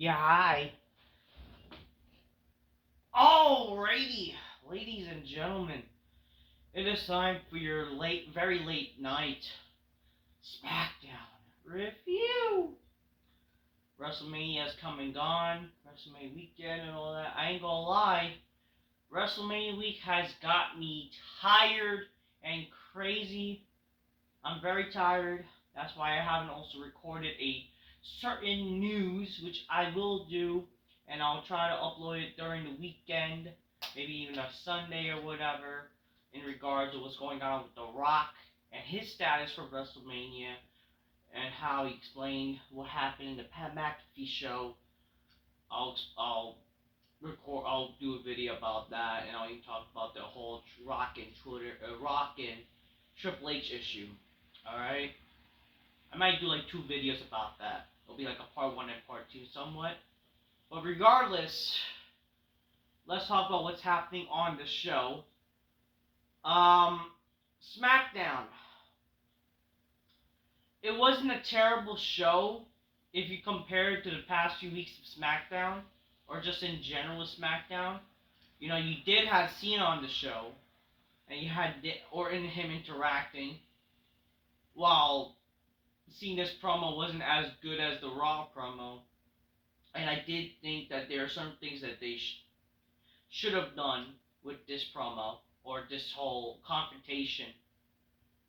Yeah, hi. Alrighty, ladies and gentlemen, it is time for your very late night Smackdown review. WrestleMania has come and gone, WrestleMania weekend and all that. I ain't gonna lie, WrestleMania week has got me tired and crazy. I'm very tired. That's why I haven't also recorded a certain news, which I will do, and I'll try to upload it during the weekend, maybe even a Sunday or whatever, in regards to what's going on with The Rock and his status for WrestleMania, and how he explained what happened in the Pat McAfee show. I'll do a video about that, and I'll even talk about the whole Rock and Triple H issue. All right. I might do like 2 videos about that. It'll be like a part 1 and part 2 somewhat. But regardless, let's talk about what's happening on the show. Smackdown. It wasn't a terrible show if you compare it to the past few weeks of SmackDown, or just in general with SmackDown. You know, you did have Cena on the show, and you had Orton and him interacting, while Cena's promo wasn't as good as the Raw promo. And I did think that there are certain things that they should have done with this promo, or this whole confrontation.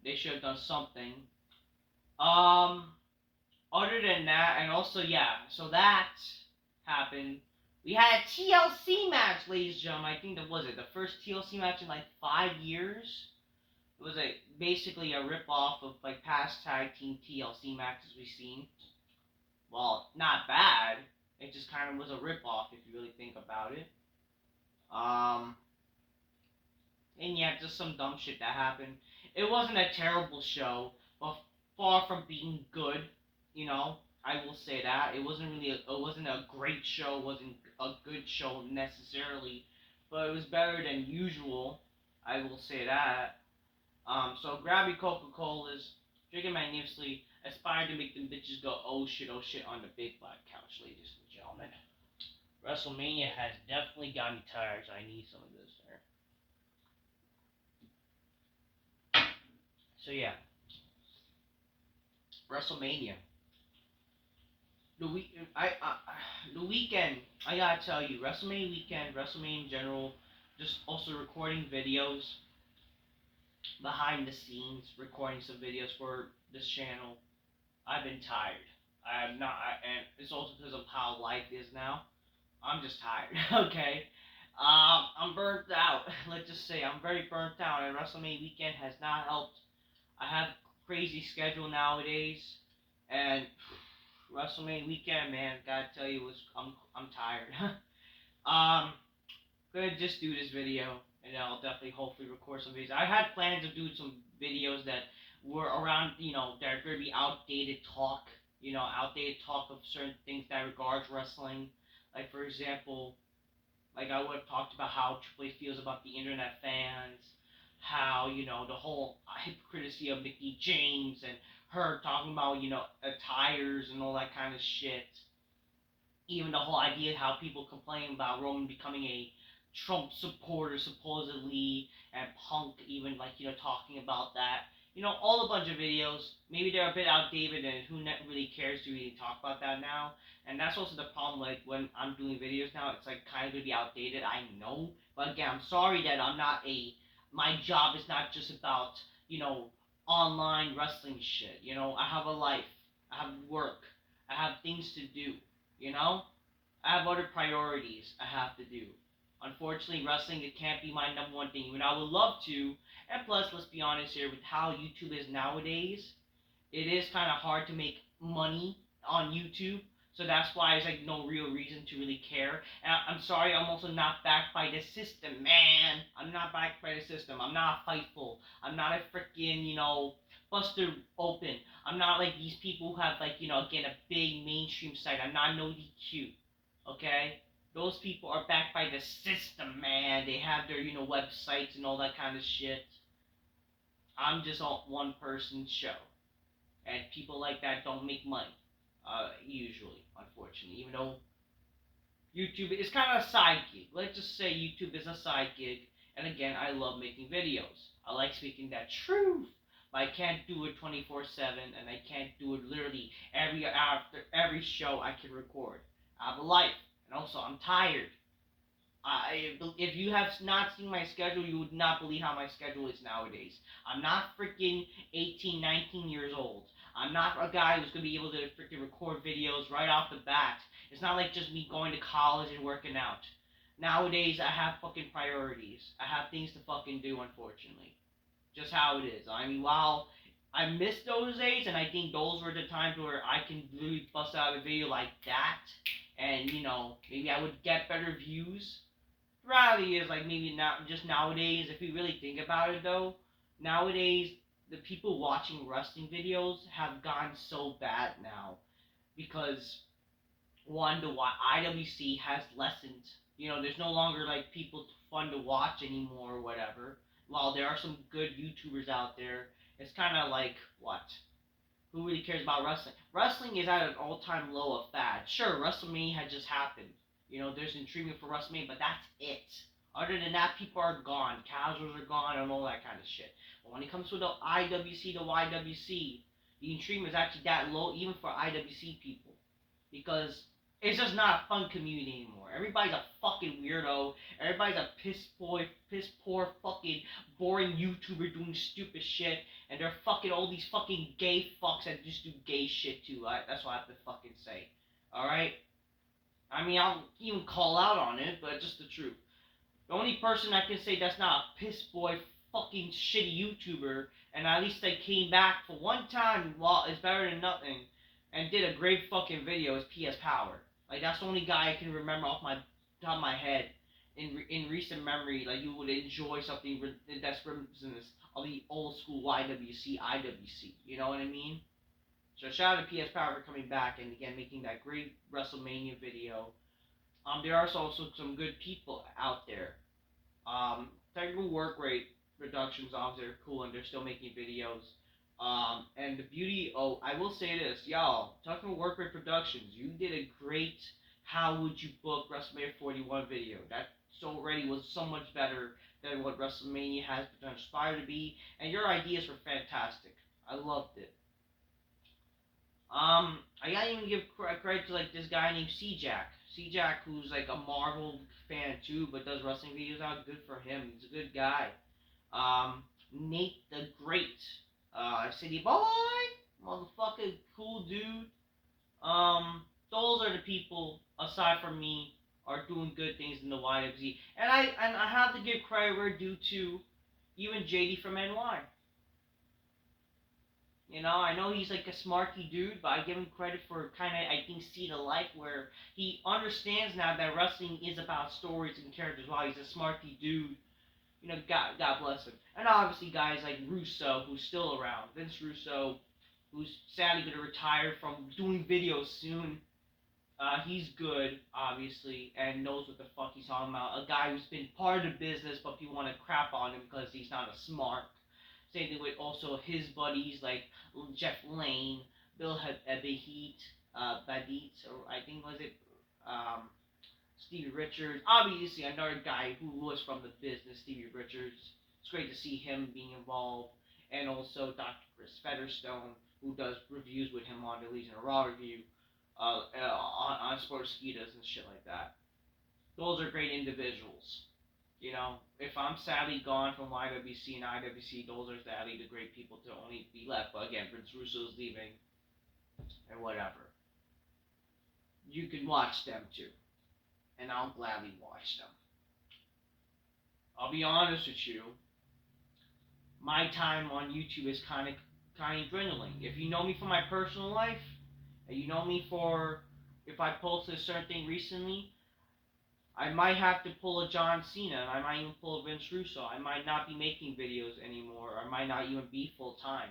They should have done something. Other than that, and also, yeah, so that happened. We had a TLC match, ladies and gentlemen. I think that was it. The first TLC match in like 5 years. It was basically a rip-off of like past tag team TLC matches we've seen. Well, not bad. It just kind of was a rip-off if you really think about it. And yeah, just some dumb shit that happened. It wasn't a terrible show, but far from being good. You know, I will say that it wasn't a great show. It wasn't a good show necessarily, but it was better than usual. I will say that. So grab your Coca-Colas, drink it magnificently, aspire to make them bitches go oh shit on the big black couch, ladies and gentlemen. WrestleMania has definitely got me tired, so I need some of this there. So yeah, WrestleMania. The weekend. I gotta tell you, WrestleMania weekend, WrestleMania in general, just also recording videos behind the scenes, recording some videos for this channel. I've been tired. I'm not, and it's also because of how life is now. I'm just tired. Okay. I'm burnt out. Let's just say I'm very burnt out, and WrestleMania weekend has not helped. I have a crazy schedule nowadays, and WrestleMania weekend, man, gotta tell you, I'm tired. Gonna just do this video, and I'll definitely hopefully record some videos. I had plans of doing some videos that were around, that are gonna be outdated talk, outdated talk of certain things that regards wrestling. Like for example, like I would have talked about how Triple H feels about the internet fans, how the whole hypocrisy of Mickey James and her talking about attires and all that kind of shit. Even the whole idea of how people complain about Roman becoming a Trump supporter supposedly, and Punk even talking about that. All a bunch of videos. Maybe they're a bit outdated, and who really cares to really talk about that now? And that's also the problem. Like when I'm doing videos now, it's like kind of gonna be outdated. I know, but again, I'm sorry that I'm not a. My job is not just about online wrestling shit. I have a life. I have work. I have things to do. I have other priorities I have to do. Unfortunately, wrestling, it can't be my number one thing. Even I would love to. And plus, let's be honest here, with how YouTube is nowadays, it is kind of hard to make money on YouTube. So that's why there's like no real reason to really care. And I'm sorry, I'm also not backed by the system, man. I'm not backed by the system. I'm not Fightful. I'm not a freaking, Buster Open. I'm not like these people who have again, a big mainstream site. I'm not no DQ. Okay? Those people are backed by the system, man. They have their, websites and all that kind of shit. I'm just a one-person show. And people like that don't make money, usually, unfortunately. Even though YouTube is kind of a side gig. Let's just say YouTube is a side gig. And again, I love making videos. I like speaking that truth. But I can't do it 24/7, and I can't do it literally after every show I can record. I have a life, and also I'm tired. If you have not seen my schedule, you would not believe how my schedule is nowadays. I'm not freaking 18, 19 years old. I'm not a guy who's going to be able to freaking record videos right off the bat. It's not like just me going to college and working out. Nowadays, I have fucking priorities. I have things to fucking do, unfortunately. Just how it is. I mean, while I miss those days, and I think those were the times where I can really bust out a video like that, and, maybe I would get better views. Reality is like maybe not just nowadays. If you really think about it, though, nowadays the people watching wrestling videos have gotten so bad now because one, the IWC has lessened. There's no longer like people fun to watch anymore or whatever. While there are some good YouTubers out there, it's kind of like what? Who really cares about wrestling? Wrestling is at an all-time low of fad. Sure, WrestleMania had just happened. There's intriguing for WrestleMania, but that's it. Other than that, people are gone. Casuals are gone and all that kind of shit. But when it comes to the IWC, the YWC, the intrigue is actually that low even for IWC people. Because it's just not a fun community anymore. Everybody's a fucking weirdo. Everybody's a piss poor, fucking boring YouTuber doing stupid shit. And they're fucking all these fucking gay fucks that just do gay shit too. That's what I have to fucking say. Alright? I mean, I'll even call out on it, but it's just the truth. The only person I can say that's not a piss boy fucking shitty YouTuber, and at least they came back for one time, well, it's better than nothing, and did a great fucking video is PS Power. Like, that's the only guy I can remember off my top of my head in recent memory. Like, you would enjoy something that's reminiscent of the old school YWC, IWC. You know what I mean? So shout out to PS Power for coming back and again making that great WrestleMania video. There are also some good people out there. Technical Work Rate Productions, obviously, are cool and they're still making videos. And the beauty, I will say this, y'all, Technical Work Rate Productions, you did a great How Would You Book WrestleMania 41 video. That already was so much better than what WrestleMania has aspired to be, and your ideas were fantastic. I loved it. I gotta even give credit to like this guy named C-Jack. C-Jack, who's like a Marvel fan too, but does wrestling videos out. Good for him. He's a good guy. Nate the Great, City Boy, motherfucking cool dude. Those are the people aside from me are doing good things in the YWC, and I have to give credit where due to even JD from NY. I know he's like a smarky dude, but I give him credit for kind of, I think, see the life where he understands now that wrestling is about stories and characters. Wow, he's a smarky dude. God bless him. And obviously guys like Russo, who's still around. Vince Russo, who's sadly going to retire from doing videos soon. He's good, obviously, and knows what the fuck he's talking about. A guy who's been part of the business, but people want to crap on him because he's not a smart. Same thing with also his buddies like Jeff Lane, Bill Badit, or I think was it Stevie Richards. Obviously, another guy who was from the business, Stevie Richards. It's great to see him being involved, and also Dr. Chris Featherstone, who does reviews with him on the Legion of Raw review, on Sportskeedas and shit like that. Those are great individuals. If I'm sadly gone from YWC and IWC, those are sadly the great people to only be left. But again, Vince Russo's leaving, and whatever. You can watch them too, and I'll gladly watch them. I'll be honest with you. My time on YouTube is kind of dwindling. If you know me from my personal life, and you know me for if I posted a certain thing recently, I might have to pull a John Cena, and I might even pull a Vince Russo. I might not be making videos anymore, or I might not even be full time.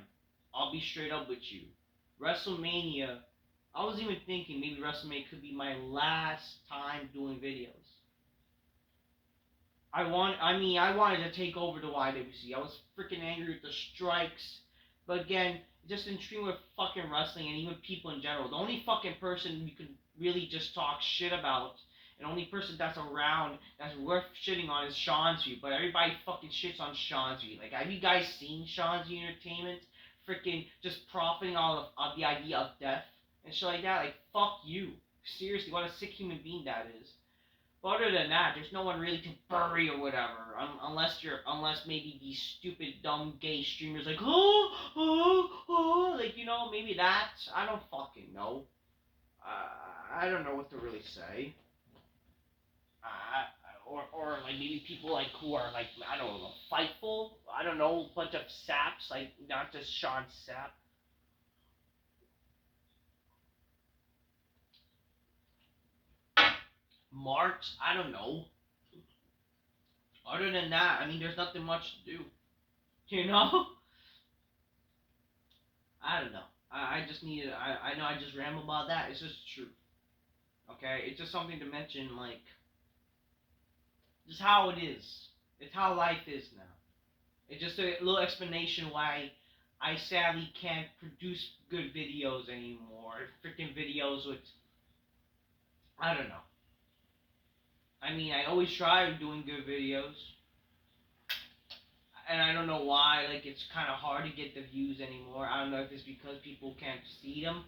I'll be straight up with you. WrestleMania, I was even thinking maybe WrestleMania could be my last time doing videos. I wanted to take over the YWC. I was freaking angry with the strikes, but again, just intrigued with fucking wrestling and even people in general. The only fucking person you could really just talk shit about And the only person that's around that's worth shitting on is Sean's view. But everybody fucking shits on Sean's view. Like, have you guys seen Sean's view entertainment? Freaking just profiting of the idea of death and shit like that. Like, fuck you. Seriously, what a sick human being that is. But other than that, there's no one really to bury or whatever, unless maybe these stupid, dumb, gay streamers like, like, maybe that. I don't fucking know. I don't know what to really say. Or like maybe people like who are like, I don't know, fightful. I don't know, bunch of saps, like not just Sean Sapp. Marks, I don't know. Other than that, I mean, there's nothing much to do. You know? I don't know. I just need to, I know I just ramble about that. It's just true. Okay? It's just something to mention, like, just how it is. It's how life is now. It's just a little explanation why I sadly can't produce good videos anymore. Freaking videos with, I don't know. I mean, I always try doing good videos. And I don't know why, like, it's kind of hard to get the views anymore. I don't know if it's because people can't see them.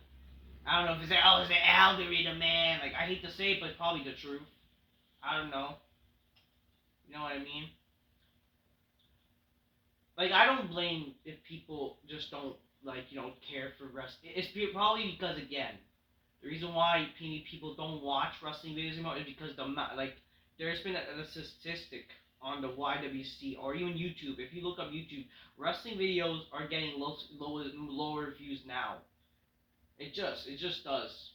I don't know if it's it's the algorithm, man. Like, I hate to say it, but it's probably the truth. I don't know. You know what I mean? Like, I don't blame if people just don't, like, care for wrestling. It's probably because, again, the reason why people don't watch wrestling videos anymore is because there's been a statistic on the YWC or even YouTube. If you look up YouTube, wrestling videos are getting lower views now. It just does,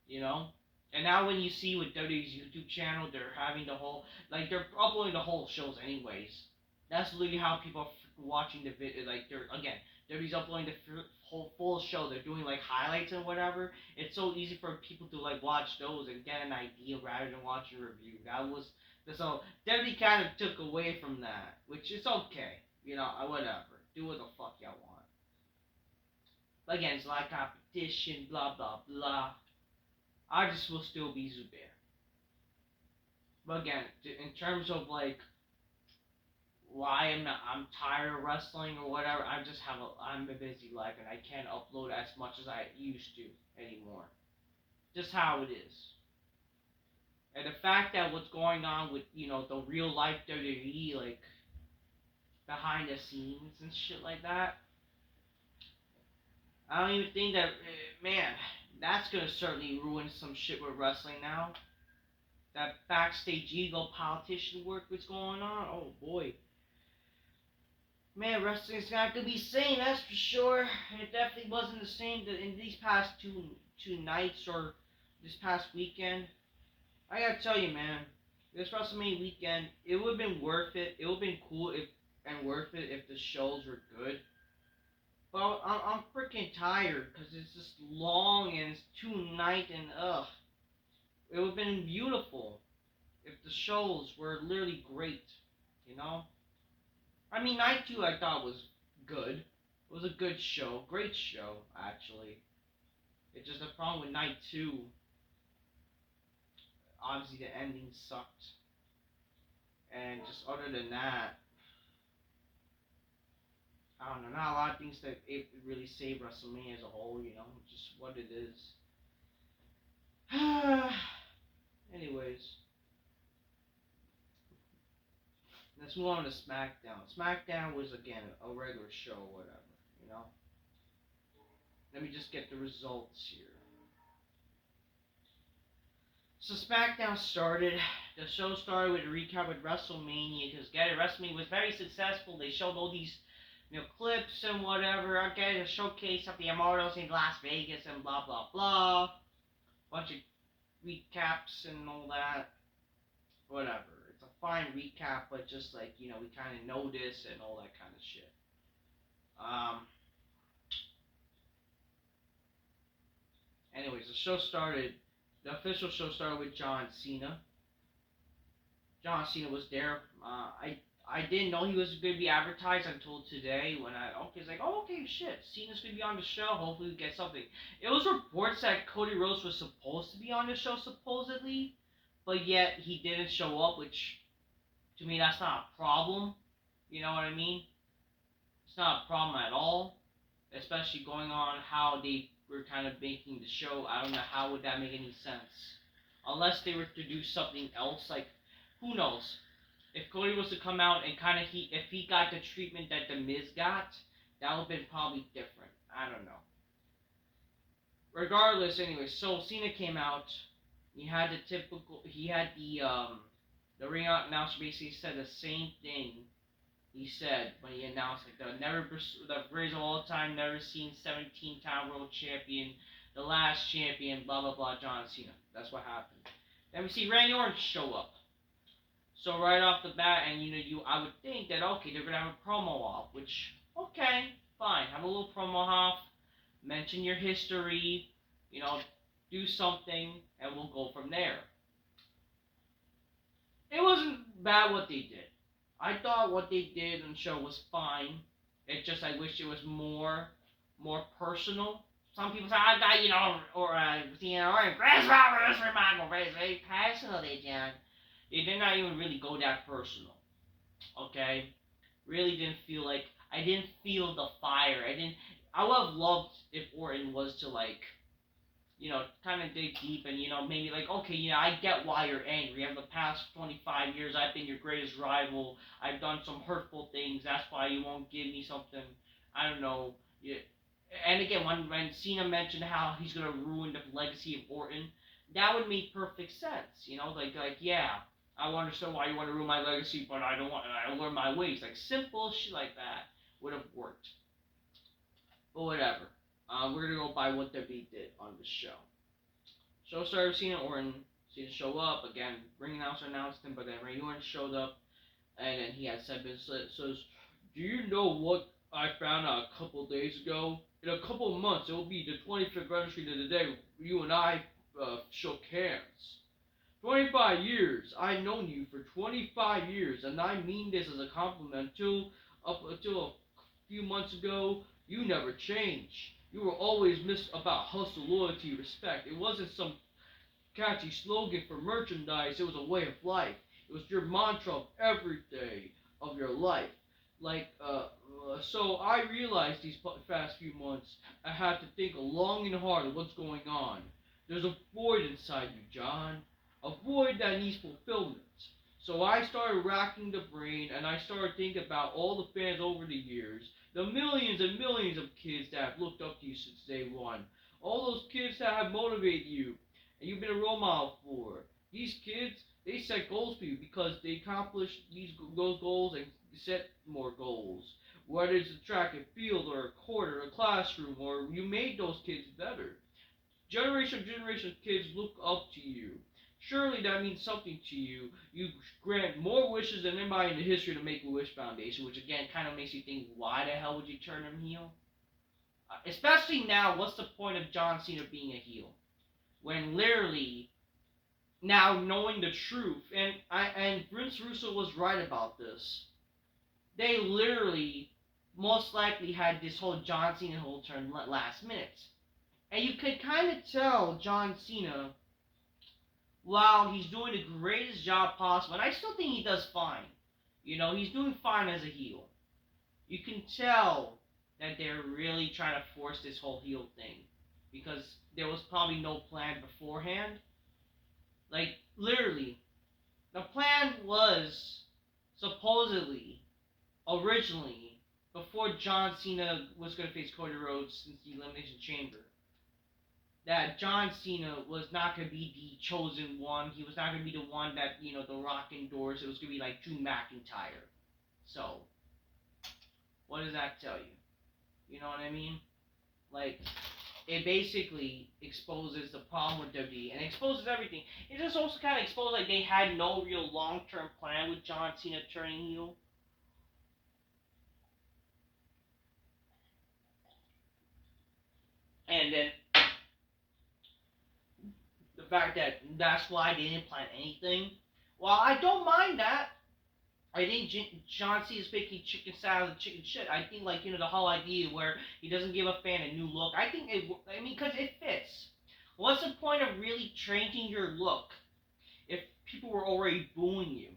you know. And now when you see with WWE's YouTube channel, they're having they're uploading the whole shows anyways. That's literally how people are watching the video. Like, they're, again, WWE's uploading the whole full show. They're doing like highlights and whatever. It's so easy for people to like watch those and get an idea rather than watch a review. So WWE kind of took away from that, which is okay. Whatever. Do what the fuck y'all want. But again, it's like competition, blah blah blah. I just will still be Zubair. But again, in terms of like why I'm tired of wrestling or whatever, I'm a busy life and I can't upload as much as I used to anymore. Just how it is. And the fact that what's going on with, the real life WWE, like behind the scenes and shit like that, I don't even think that, man, that's gonna certainly ruin some shit with wrestling now. That backstage ego politician work that's going on, oh boy. Man, wrestling's not gonna be the same, that's for sure. It definitely wasn't the same in these past two nights or this past weekend. I gotta tell you, man, this WrestleMania weekend, it would have been worth it. It would have been cool and worth it if the shows were good. But I'm freaking tired because it's just long and it's two nights and ugh. It would have been beautiful if the shows were literally great, you know? I mean, night 2 I thought was good. It was a good show. Great show, actually. It's just the problem with night 2. Obviously, the ending sucked. And just other than that, I don't know. Not a lot of things that it really saved WrestleMania as a whole, just what it is. Anyways. Let's move on to SmackDown. SmackDown was, again, a regular show or whatever, Let me just get the results here. So SmackDown started. The show started with a recap with WrestleMania because WrestleMania was very successful. They showed all these, clips and whatever. Okay, a showcase of the Immortals in Las Vegas and blah blah blah. Bunch of recaps and all that. Whatever. It's a fine recap, but just like we kind of know this and all that kind of shit. Anyways, the show started. The official show started with John Cena. John Cena was there. I didn't know he was going to be advertised until today when it's like, oh, okay, shit, Cena's going to be on the show. Hopefully we get something. It was reports that Cody Rhodes was supposed to be on the show, supposedly, but yet he didn't show up, which to me that's not a problem. You know what I mean? It's not a problem at all, especially going on how they were kind of making the show. I don't know how would that make any sense, unless they were to do something else. Like, who knows? If Cody was to come out and kind of if he got the treatment that the Miz got, that would have been probably different. I don't know. Regardless, anyway, so Cena came out. He had the ring announcer basically said the same thing he said when he announced like the phrase of all time, never seen 17-time world champion, the last champion, blah blah blah, John Cena. That's what happened. Then we see Randy Orton show up. So right off the bat, and I would think that okay, they're gonna have a promo off, which okay, fine, have a little promo off, mention your history, do something, and we'll go from there. It wasn't bad what they did. I thought what they did on the show was fine. It just I wish it was more personal. Some people say I got or Chris Roberts remarkable, very personal, they did. It did not even really go that personal. Okay, really didn't feel like I didn't feel the fire. I would have loved if Orton was to kind of dig deep and, maybe like, okay, I get why you're angry. In the past 25 years, I've been your greatest rival. I've done some hurtful things. That's why you won't give me something. I don't know. Yeah. And again, when Cena mentioned how he's going to ruin the legacy of Orton, that would make perfect sense. Yeah, I understand why you want to ruin my legacy, but I don't learn my ways. Like, simple shit like that would have worked. But whatever. We're going to go by what WWE did on the show. Show started with Cena Orton. Cena show up. Again, ring announcer announced him, but then Randy Orton showed up. And then he had said, says, do you know what I found out a couple days ago? In a couple of months, it will be the 25th anniversary of the day you and I shook hands. 25 years. I've known you for 25 years, and I mean this as a compliment. Up until a few months ago, you never changed. You were always about hustle, loyalty, respect. It wasn't some catchy slogan for merchandise. It was a way of life. It was your mantra of every day of your life. So I realized these past few months, I had to think long and hard of what's going on. There's a void inside you, John. A void that needs fulfillment. So I started racking the brain, and I started thinking about all the fans over the years. The millions and millions of kids that have looked up to you since day one. All those kids that have motivated you and you've been a role model for. These kids, they set goals for you because they accomplished those goals and set more goals. Whether it's a track and field or a court or a classroom, or you made those kids better. Generation of kids look up to you. Surely that means something to you. You grant more wishes than anybody in the history of the Make-A-Wish Foundation, which again kind of makes you think, why the hell would you turn him heel? Especially now, what's the point of John Cena being a heel? When literally, now knowing the truth, and Vince Russo was right about this, they literally, most likely had this whole John Cena whole turn last minute. And you could kind of tell John Cena, while he's doing the greatest job possible, and I still think he does fine. He's doing fine as a heel. You can tell that they're really trying to force this whole heel thing. Because there was probably no plan beforehand. Like, literally, the plan was supposedly, originally, before John Cena was going to face Cody Rhodes since the Elimination Chamber, that John Cena was not going to be the chosen one. He was not going to be the one that, The Rock endorsed. It was going to be like Drew McIntyre. So, what does that tell you? You know what I mean? Like, it basically exposes the problem with WWE and exposes everything. It just also kind of exposed like they had no real long-term plan with John Cena turning heel. And then the fact that that's why they didn't plan anything. Well, I don't mind that. I think John Cena is picking chicken salad and chicken shit. I think, the whole idea where he doesn't give a fan a new look. Because it fits. What's the point of really changing your look if people were already booing you.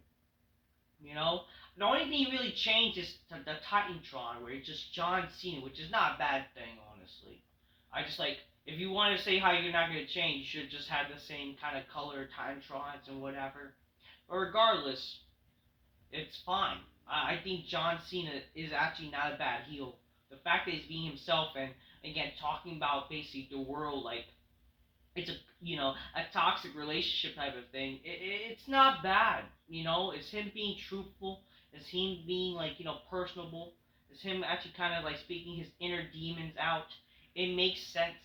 You know, the only thing really changed is the Titantron, where it's just John Cena, which is not a bad thing, honestly. I just like if you want to say how you're not gonna change, you should just have the same kind of color Titantrons and whatever. But regardless, it's fine. I think John Cena is actually not a bad heel. The fact that he's being himself and again talking about basically the world like it's a toxic relationship type of thing. It's not bad. It's him being truthful. It's him being like personable. It's him actually kind of like speaking his inner demons out. It makes sense.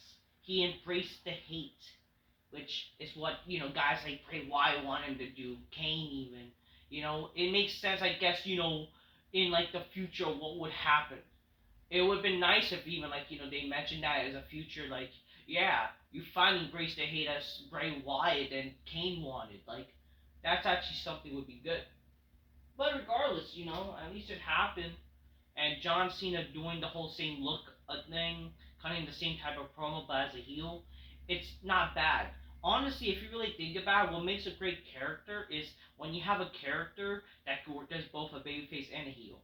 He embraced the hate, which is what guys like Bray Wyatt want him to do. Kane even. It makes sense. I guess in like the future what would happen. It would have been nice if even like they mentioned that as a future like yeah you finally embraced the hate as Bray Wyatt and Kane wanted like that's actually something would be good. But regardless, at least it happened. And John Cena doing the whole same look thing, cutting the same type of promo but as a heel, it's not bad. Honestly, if you really think about it, what makes a great character is when you have a character that can work as both a babyface and a heel.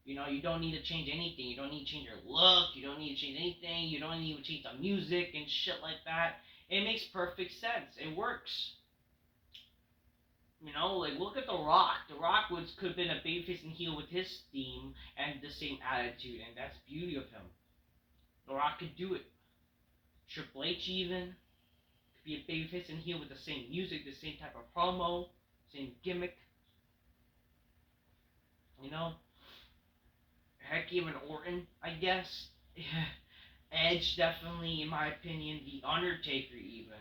You don't need to change anything. You don't need to change your look. You don't need to change anything. You don't need to change the music and shit like that. It makes perfect sense. It works. Like look at The Rock. The Rock could have been a babyface and heel with his theme and the same attitude, and that's the beauty of him. The Rock could do it. Triple H even could be a babyface and heel with the same music, the same type of promo, same gimmick. You know, heck, even Orton, I guess. Edge, definitely, in my opinion. The Undertaker, even.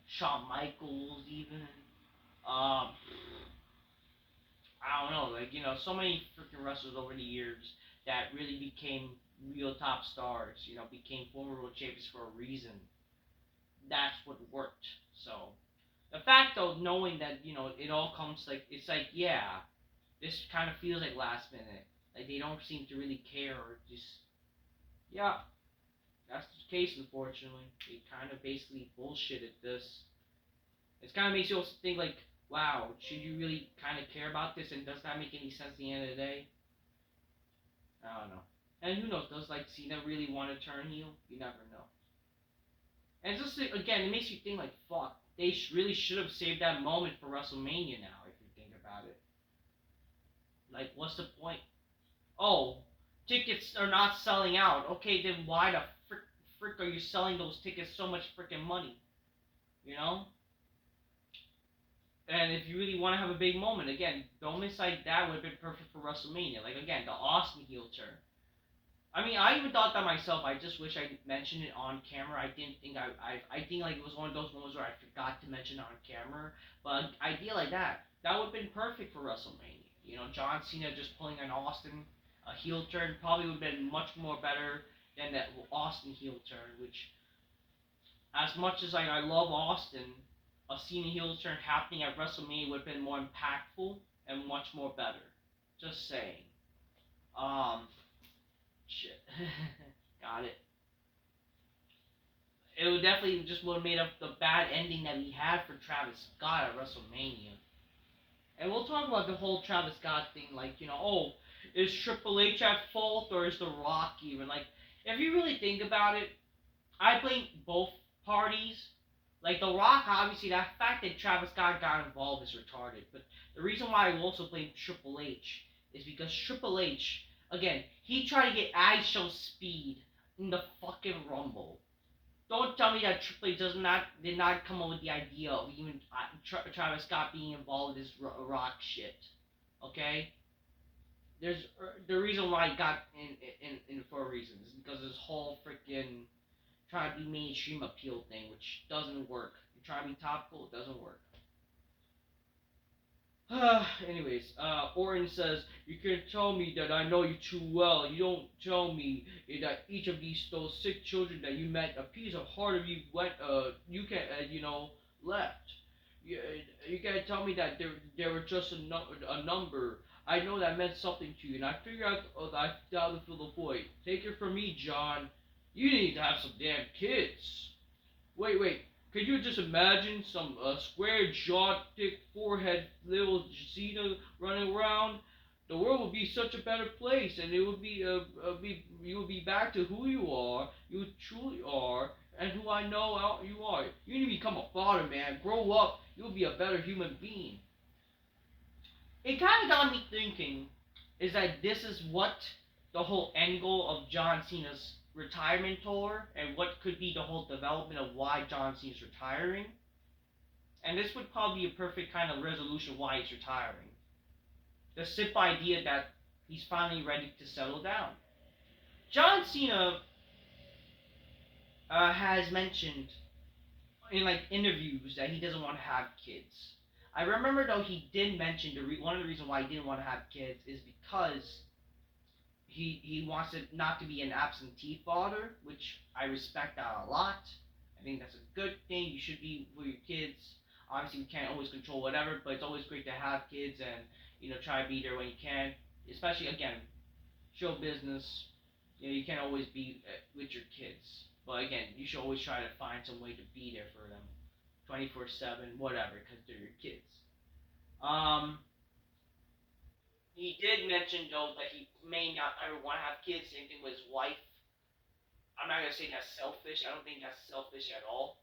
Shawn Michaels, even. I don't know, like, so many freaking wrestlers over the years that really became real top stars, became former world champions for a reason. That's what worked. So, the fact, though, knowing that, it all comes, like, it's like, yeah, this kind of feels like last minute. Like, they don't seem to really care or just, yeah, that's the case, unfortunately. They kind of basically bullshitted this. It kind of makes you also think, like, wow, should you really kind of care about this, and does that make any sense at the end of the day? I don't know. And who knows, does, like, Cena really want to turn heel? You never know. And just, again, it makes you think, like, fuck, they really should have saved that moment for WrestleMania now, if you think about it. Like, what's the point? Oh, tickets are not selling out. Okay, then why the frick are you selling those tickets so much freaking money? And if you really want to have a big moment, again, moments like that would have been perfect for WrestleMania. Like, again, the Austin heel turn. I mean, I even thought that myself. I just wish I mentioned it on camera. I didn't think I think like it was one of those moments where I forgot to mention it on camera. But an idea like that would have been perfect for WrestleMania. John Cena just pulling an Austin heel turn probably would have been much more better than that Austin heel turn. Which, as much as I love Austin, a Cena heel turn happening at WrestleMania would have been more impactful and much more better. Just saying. Shit. Got it. It would definitely just would have made up the bad ending that we had for Travis Scott at WrestleMania. And we'll talk about the whole Travis Scott thing, like, oh, is Triple H at fault or is The Rock even? Like, if you really think about it, I blame both parties. Like, The Rock, obviously, that fact that Travis Scott got involved is retarded. But the reason why I also blame Triple H is because Triple H, again, he tried to get ISO speed in the fucking Rumble. Don't tell me that Triple H did not come up with the idea of even Travis Scott being involved in this Rock shit. Okay? There's the reason why he got in for a reason is because this whole freaking trying to be mainstream appeal thing, which doesn't work. You try to be topical, it doesn't work. Anyways, Orton says, you can tell me that I know you too well. You don't tell me that each of those sick children that you met, a piece of heart of you went, you can, left. You can't tell me that they were just a number. I know that meant something to you, and I figured out how to fill the void. Take it from me, John. You need to have some damn kids. Wait, Could you just imagine some square jaw, thick forehead, little Cena running around? The world would be such a better place, and it would you would be back to who you are, you truly are, and who I know you are. You need to become a father, man. Grow up. You'll be a better human being. It kind of got me thinking, is that this is what the whole end goal of John Cena's retirement tour, and what could be the whole development of why John Cena's retiring. And this would probably be a perfect kind of resolution why he's retiring. The simple idea that he's finally ready to settle down. John Cena has mentioned in like interviews that he doesn't want to have kids. I remember though he did mention one of the reasons why he didn't want to have kids is because he wants it not to be an absentee father, which I respect that a lot. I think that's a good thing. You should be with your kids. Obviously, we can't always control whatever, but it's always great to have kids and try to be there when you can. Especially again, show business. You can't always be with your kids, but again, you should always try to find some way to be there for them, 24/7, whatever, because they're your kids. Um, he did mention though that he may not ever want to have kids. Same thing with his wife. I'm not gonna say that's selfish. I don't think that's selfish at all.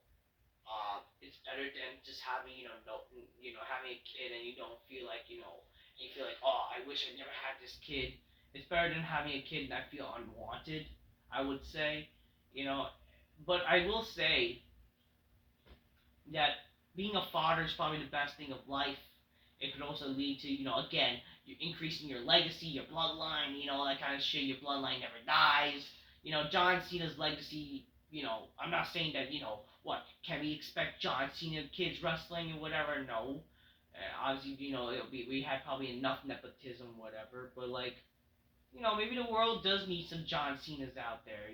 It's better than just having having a kid and you don't feel like you feel like, oh, I wish I never had this kid. It's better than having a kid and I feel unwanted. I would say, you know, but I will say that being a father is probably the best thing of life. It could also lead to, again, you increasing your legacy, your bloodline, that kind of shit. Your bloodline never dies. John Cena's legacy, I'm not saying that, what, can we expect John Cena kids wrestling and whatever? No. Obviously, we had probably enough nepotism, whatever, but like, maybe the world does need some John Cenas out there.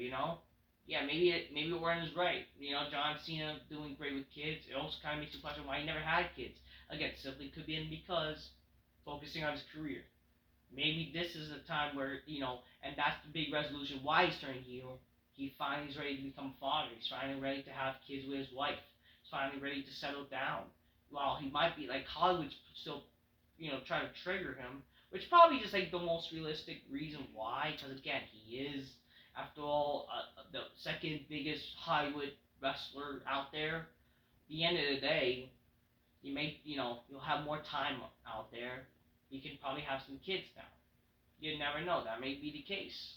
Yeah, maybe Warren is right. John Cena doing great with kids. It also kind of makes you question why he never had kids. Again, simply could be because focusing on his career. Maybe this is a time where and that's the big resolution why he's turning heel. He finally is ready to become a father. He's finally ready to have kids with his wife. He's finally ready to settle down. While he might be like Hollywood's still, trying to trigger him, which probably just like the most realistic reason why. Because again, he is, after all, the second biggest Hollywood wrestler out there. At the end of the day, you'll have more time out there. You can probably have some kids now. You never know. That may be the case.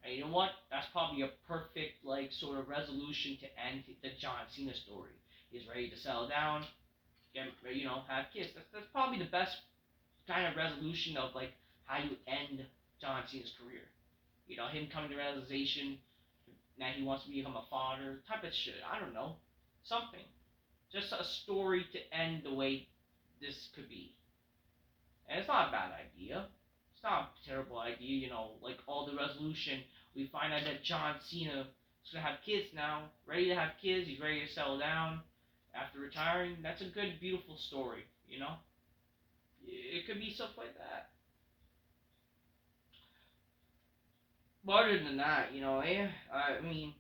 And you know what? That's probably a perfect like sort of resolution to end the John Cena story. He's ready to settle down, have kids. That's probably the best kind of resolution of like how you end John Cena's career. Him coming to realization that he wants to become a father, type of shit. I don't know, something. Just a story to end the way this could be. And it's not a bad idea. It's not a terrible idea, like all the resolution. We find out that John Cena is going to have kids now, ready to have kids, he's ready to settle down after retiring. That's a good, beautiful story. It could be stuff like that. But other than that, I mean,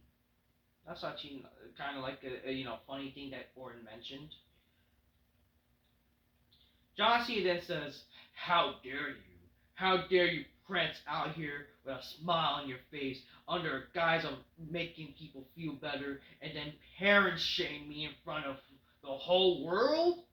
that's actually kind of like a funny thing that Orton mentioned. John Cena then says, "How dare you? How dare you prance out here with a smile on your face under a guise of making people feel better and then parent shame me in front of the whole world?"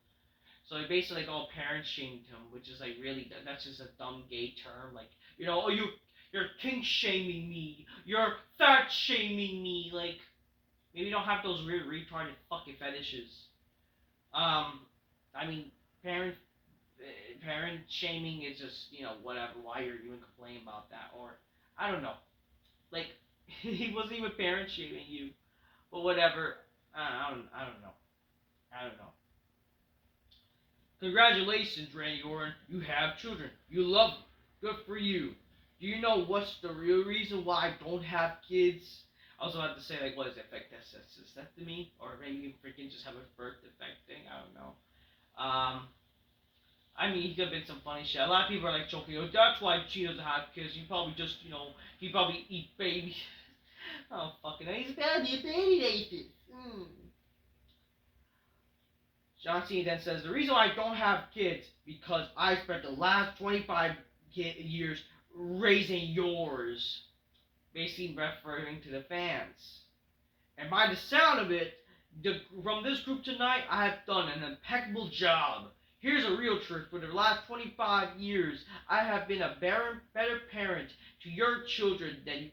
So he basically like all parent shamed him, which is like really that's just a dumb gay term. Like oh you're kink shaming me, you're fat shaming me. Like maybe you don't have those weird retarded fucking fetishes. I mean parent parent shaming is just whatever. Why you're even complaining about that? Or I don't know. Like he wasn't even parent shaming you, but whatever. I don't know. I don't know. Congratulations, Randy Orton. You have children. You love them. Good for you. Do you know what's the real reason why I don't have kids? I also have to say, like, what is it? Like, that's to me? Or maybe you freaking just have a birth defect thing? I don't know. I mean, he could have been some funny shit. A lot of people are like joking, oh, that's why she doesn't have kids. He probably just, he probably eat babies. Oh, fucking, he's a baby rapist. John Cena then says, the reason why I don't have kids, because I spent the last 25 years raising yours. Basically referring to the fans. And by the sound of it, from this group tonight, I have done an impeccable job. Here's a real truth. For the last 25 years, I have been a better parent to your children than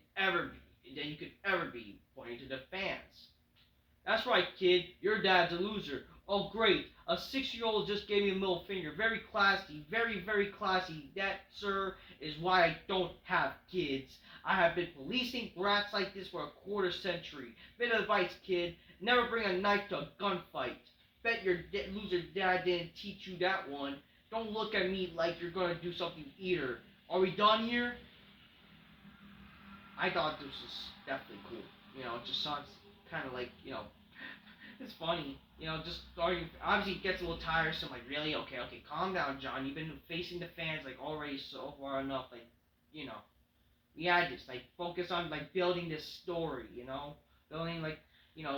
you could ever be, pointing to the fans. That's right, kid. Your dad's a loser. Oh, great. A 6-year-old just gave me a middle finger. Very classy. Very, very classy. That, sir, is why I don't have kids. I have been policing brats like this for a quarter century. Bit of advice, kid. Never bring a knife to a gunfight. Bet your loser dad didn't teach you that one. Don't look at me like you're gonna do something either. Are we done here? I thought this was definitely cool. It just sounds kind of like, it's funny. Just starting, obviously it gets a little tiresome, like, really? Okay, calm down, John. You've been facing the fans, like, already so far enough, like, yeah, just, like, focus on, like, building this story, building, like,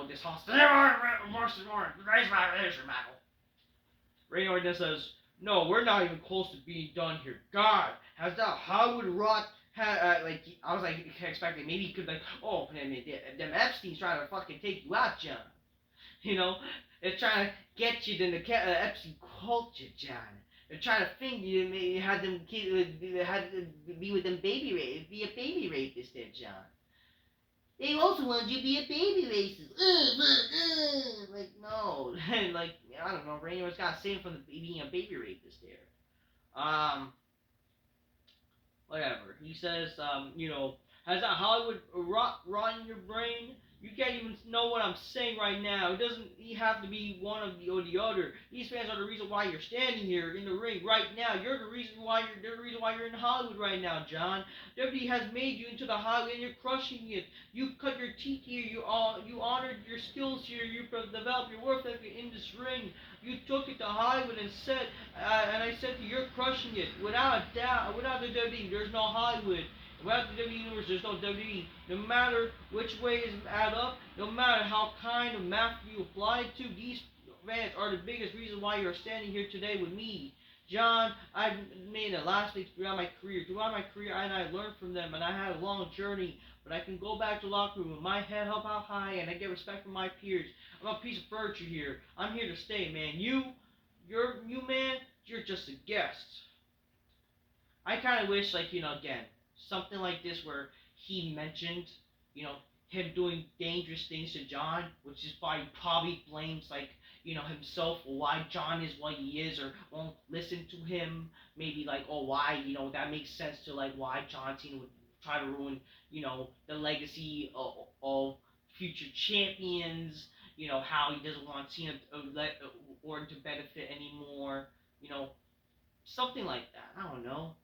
this hostility. Randy Orton says, no, we're not even close to being done here. God, has that Hollywood rot I was like expecting maybe he could like, oh, them Epstein's trying to fucking take you out, John. They're trying to get you in the Epstein culture, John. They're trying to finger you, maybe had them had to be with them be a baby rapist there, John. They also wanted you to be a baby racist. Like, no. Like, I don't know, Randy was got saved from being a baby rapist there. Whatever. He says, has that Hollywood rot in your brain? You can't even know what I'm saying right now. It doesn't have to be one of the or the other. These fans are the reason why you're standing here in the ring right now. They're the reason why you're in Hollywood right now, John. WWE has made you into the Hollywood and you're crushing it. You cut your teeth here. You honored your skills here. You developed your work ethic in this ring. You took it to Hollywood and said, and I said to you, you're crushing it. Without a doubt, without the WWE, there's no Hollywood. Without the WWE universe, there's no WWE. No matter which way is add up, no matter how kind of math you apply it to, these fans are the biggest reason why you're standing here today with me. John, I've made a last mistake throughout my career. Throughout my career, I learned from them, and I had a long journey. But I can go back to the locker room with my head up out high, and I get respect from my peers. I'm a piece of furniture here. I'm here to stay, man. You man, you're just a guest. I kind of wish, like, again, something like this where he mentioned, him doing dangerous things to John, which is why he probably blames, like, himself or why John is what he is or won't listen to him. Maybe, like, oh, why, that makes sense to, like, why John Cena would try to ruin, the legacy of future champions, how he doesn't want Cena Orton to benefit anymore, something like that. I don't know.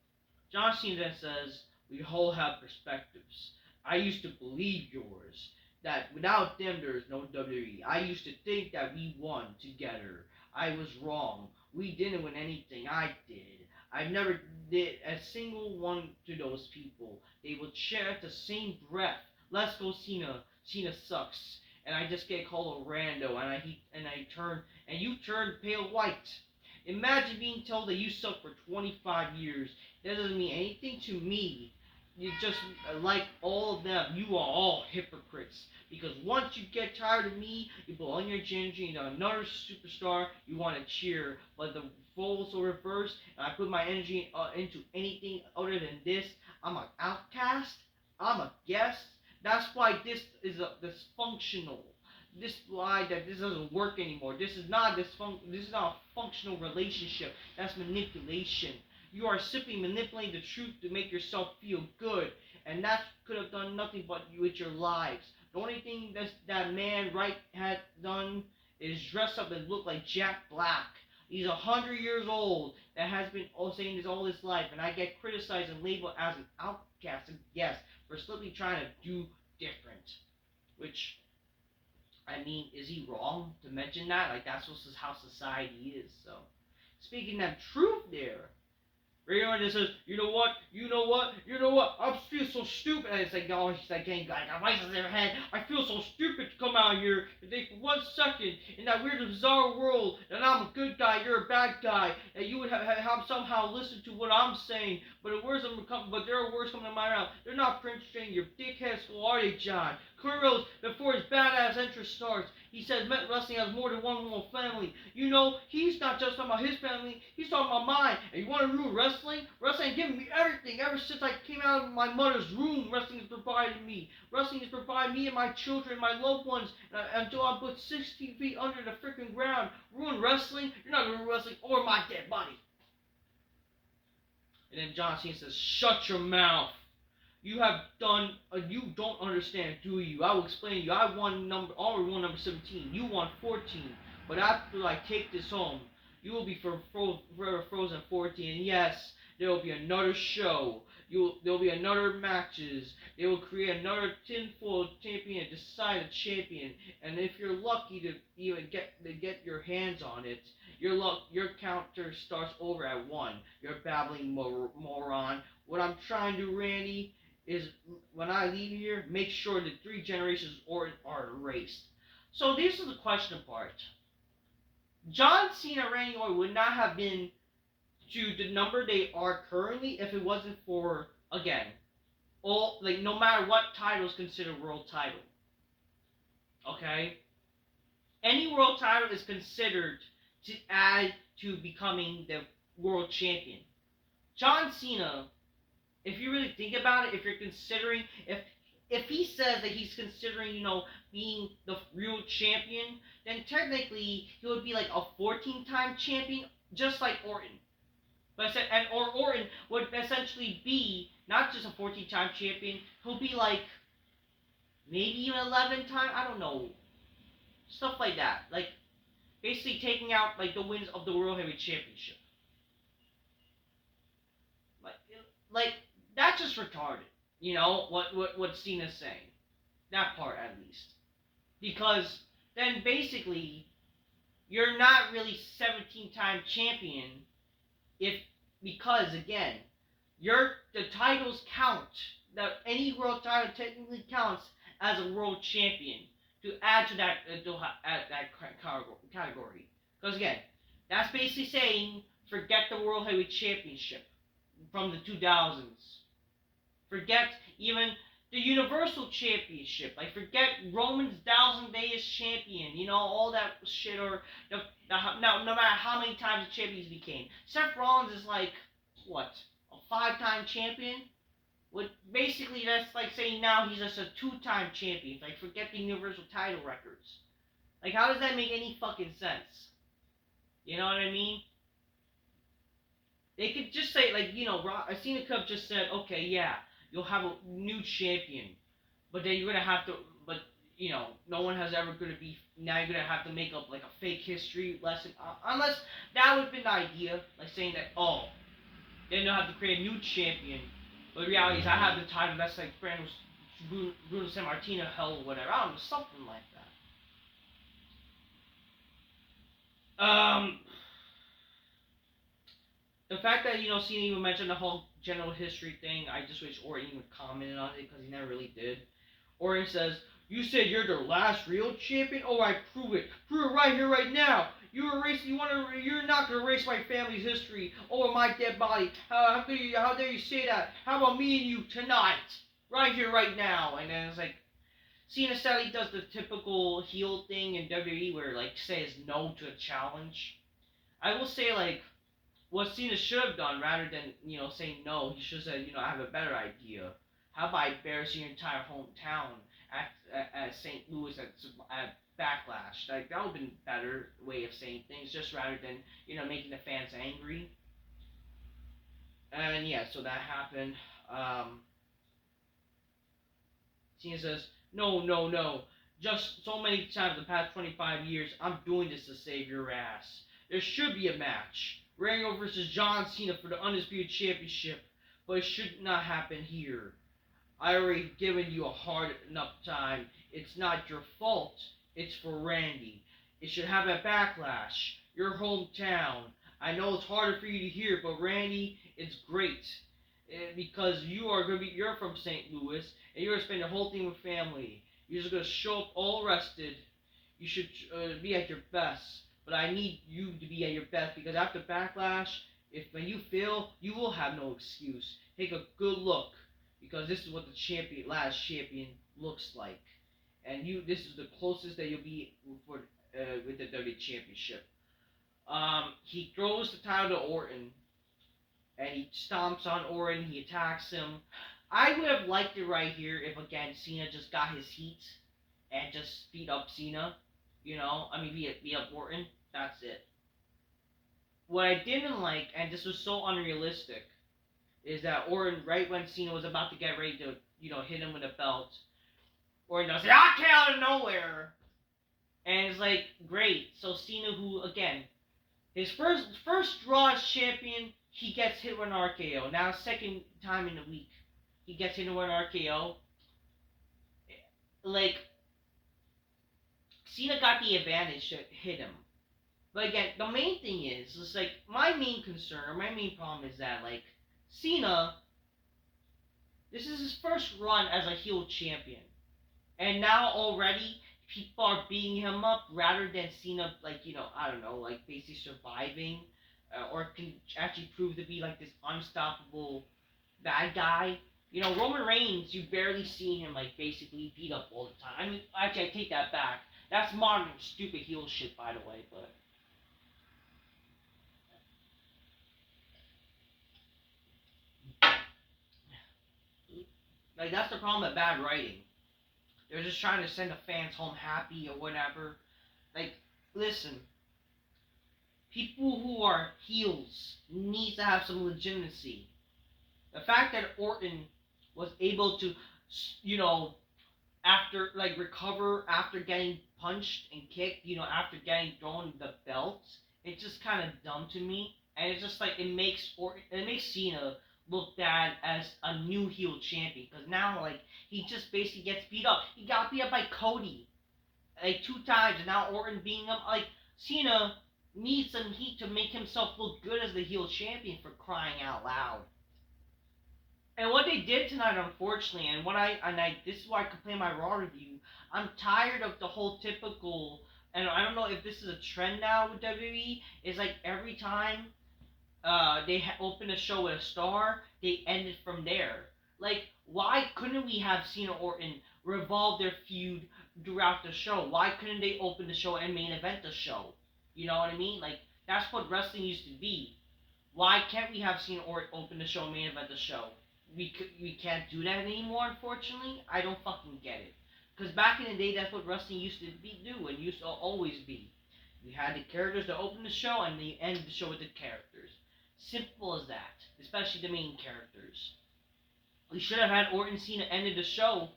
John Cena then says, we all have perspectives. I used to believe yours, that without them there is no WWE. I used to think that we won together. I was wrong. We didn't win anything. I did. I never did a single one to those people. They would share at the same breath. Let's go, Cena. Cena sucks. And I just get called a rando, and you turn pale white. Imagine being told that you suck for 25 years. That doesn't mean anything to me. You just, like all of them, you are all hypocrites. Because once you get tired of me, you put all your energy into another superstar, you want to cheer. But the roles are reversed, and I put my energy into anything other than this. I'm an outcast. I'm a guest. That's why this is a dysfunctional. This is why that this doesn't work anymore. This is not This is not a functional relationship. That's manipulation. You are simply manipulating the truth to make yourself feel good, and that could have done nothing but with your lives. The only thing that man had done is dress up and look like Jack Black. He's 100 years old that has been saying this all his life, and I get criticized and labeled as an outcast and yes for simply trying to do different. Which, I mean, is he wrong to mention that? Like, that's how society is. So, speaking of truth there, Randy Orton says, you know what, I feel so stupid. And it's like, oh, he's like, getting like, rises their head. I feel so stupid to come out here and think for 1 second in that weird, bizarre world that I'm a good guy, you're a bad guy, and you would have somehow listened to what I'm saying. But there are words coming to my mouth. They're not Prince Jane, your dickhead school, are they, John? Cody Rhodes, before his badass entrance starts, he says wrestling has more than one world family. You know, he's not just talking about his family, he's talking about mine. And you want to ruin wrestling? Wrestling has given me everything. Ever since I came out of my mother's womb, wrestling has provided me. Wrestling has provided me and my children and my loved ones until I'm put 16 feet under the freaking ground. Ruin wrestling? You're not going to ruin wrestling or my dead body. And then John Cena says, shut your mouth. You don't understand, do you? I will explain to you. I won number 17. You won 14. But after I take this home, you will be forever frozen 14. And yes, there will be another show. There will be another matches. They will create another tinfoil champion and decide a champion. And if you're lucky to even get your hands on it, your counter starts over at 1. You're babbling moron. What I'm trying to do, Randy, is when I leave here, make sure the 3 generations of Orton are erased. So this is the question part. John Cena and Randy Orton would not have been to the number they are currently if it wasn't for, again, no matter what title is considered world title. Okay? Any world title is considered to add to becoming the world champion. John Cena, if you really think about it, if you're considering, if he says that he's considering, being the real champion, then technically he would be like a 14-time champion, just like Orton. Or Orton would essentially be not just a 14-time champion, he'll be like maybe even 11-time, I don't know, stuff like that. Like basically taking out like the wins of the World Heavyweight Championship. Like that's just retarded. What Cena's saying. That part at least. Because then basically you're not really 17-time champion because again, the titles count. That any world title technically counts as a world champion to add to that category. Because again, that's basically saying forget the World Heavyweight Championship from the 2000s. Forget even the Universal Championship. Like, forget Roman's 1,000 Days champion. All that shit. Or no matter how many times the champions became. Seth Rollins is like, what? A 5-time champion? Basically, that's like saying now he's just a 2-time champion. Like, forget the Universal title records. Like, how does that make any fucking sense? You know what I mean? They could just say, like, Cena Cup just said, okay, yeah, you'll have a new champion, but then you're going to have to, no one has ever going to be, now you're going to have to make up, like, a fake history lesson, unless that would have been the idea, like, saying that, then they'll have to create a new champion, but the reality is, I have the title, that's like Bruno Sammartino, hell, or whatever, I don't know, something like that. The fact that, Cena even mentioned the whole general history thing, I just wish Orton even commented on it, because he never really did. Orton says, you said you're the last real champion? Oh, I prove it. Prove it right here, right now. You're not going to erase my family's history over my dead body. How dare you say that? How about me and you tonight? Right here, right now. And then it's like, Cena sadly does the typical heel thing in WWE where, like, says no to a challenge. I will say, like, what Cena should have done, rather than, saying no, he should have said, I have a better idea. How about I embarrass your entire hometown at St. Louis at Backlash? Like, that would have been a better way of saying things, just rather than, making the fans angry. And yeah, so that happened. Cena says, no. Just so many times the past 25 years, I'm doing this to save your ass. There should be a match. Randy Orton versus John Cena for the Undisputed Championship, but it should not happen here. I already given you a hard enough time. It's not your fault. It's for Randy. It should happen at Backlash, your hometown. I know it's harder for you to hear, but Randy, it's great. Because you're from St. Louis, and you're gonna spend your whole thing with family. You're just gonna show up all rested. You should be at your best. But I need you to be at your best because after Backlash, when you fail, you will have no excuse. Take a good look because this is what the last champion looks like, and this is the closest that you'll be with the WWE Championship. He throws the title to Orton, and he stomps on Orton. He attacks him. I would have liked it right here if again Cena just got his heat and just beat up Cena. Beat up Orton. That's it. What I didn't like, and this was so unrealistic, is that Orton, right when Cena was about to get ready to, hit him with a belt, Orton does I came out of nowhere, and it's like great. So Cena, who again, his first Raw as champion, he gets hit with an RKO. Now second time in the week, he gets hit with an RKO. Like Cena got the advantage to hit him. But again, the main thing is, it's like, my main concern, my main problem is that, like, Cena, this is his first run as a heel champion. And now already, people are beating him up rather than Cena, like, I don't know, like, basically surviving, or can actually prove to be, like, this unstoppable bad guy. Roman Reigns, you barely see him, like, basically beat up all the time. I mean, actually, I take that back. That's modern stupid heel shit, by the way, but... Like, that's the problem with bad writing. They're just trying to send the fans home happy or whatever. Like, listen. People who are heels need to have some legitimacy. The fact that Orton was able to, recover after getting punched and kicked, after getting thrown the belt, it's just kind of dumb to me. And it's just like, it makes Cena looked at as a new heel champion because now like he just basically gets beat up. He got beat up by Cody like 2 times, and now Orton beating him. Like Cena needs some heat to make himself look good as the heel champion, for crying out loud. And what they did tonight, unfortunately, this is why I complain my Raw review. I'm tired of the whole typical, and I don't know if this is a trend now with WWE. Is like every time they open a show with a star, they end it from there. Like, why couldn't we have Cena Orton revolve their feud throughout the show? Why couldn't they open the show and main event the show? You know what I mean? Like, that's what wrestling used to be. Why can't we have Cena Orton open the show and main event the show? We can't do that anymore, unfortunately. I don't fucking get it. Because back in the day, that's what wrestling used to do and used to always be. We had the characters that open the show and they end the show with the characters. Simple as that, especially the main characters. We should have had Orton Cena ended the show,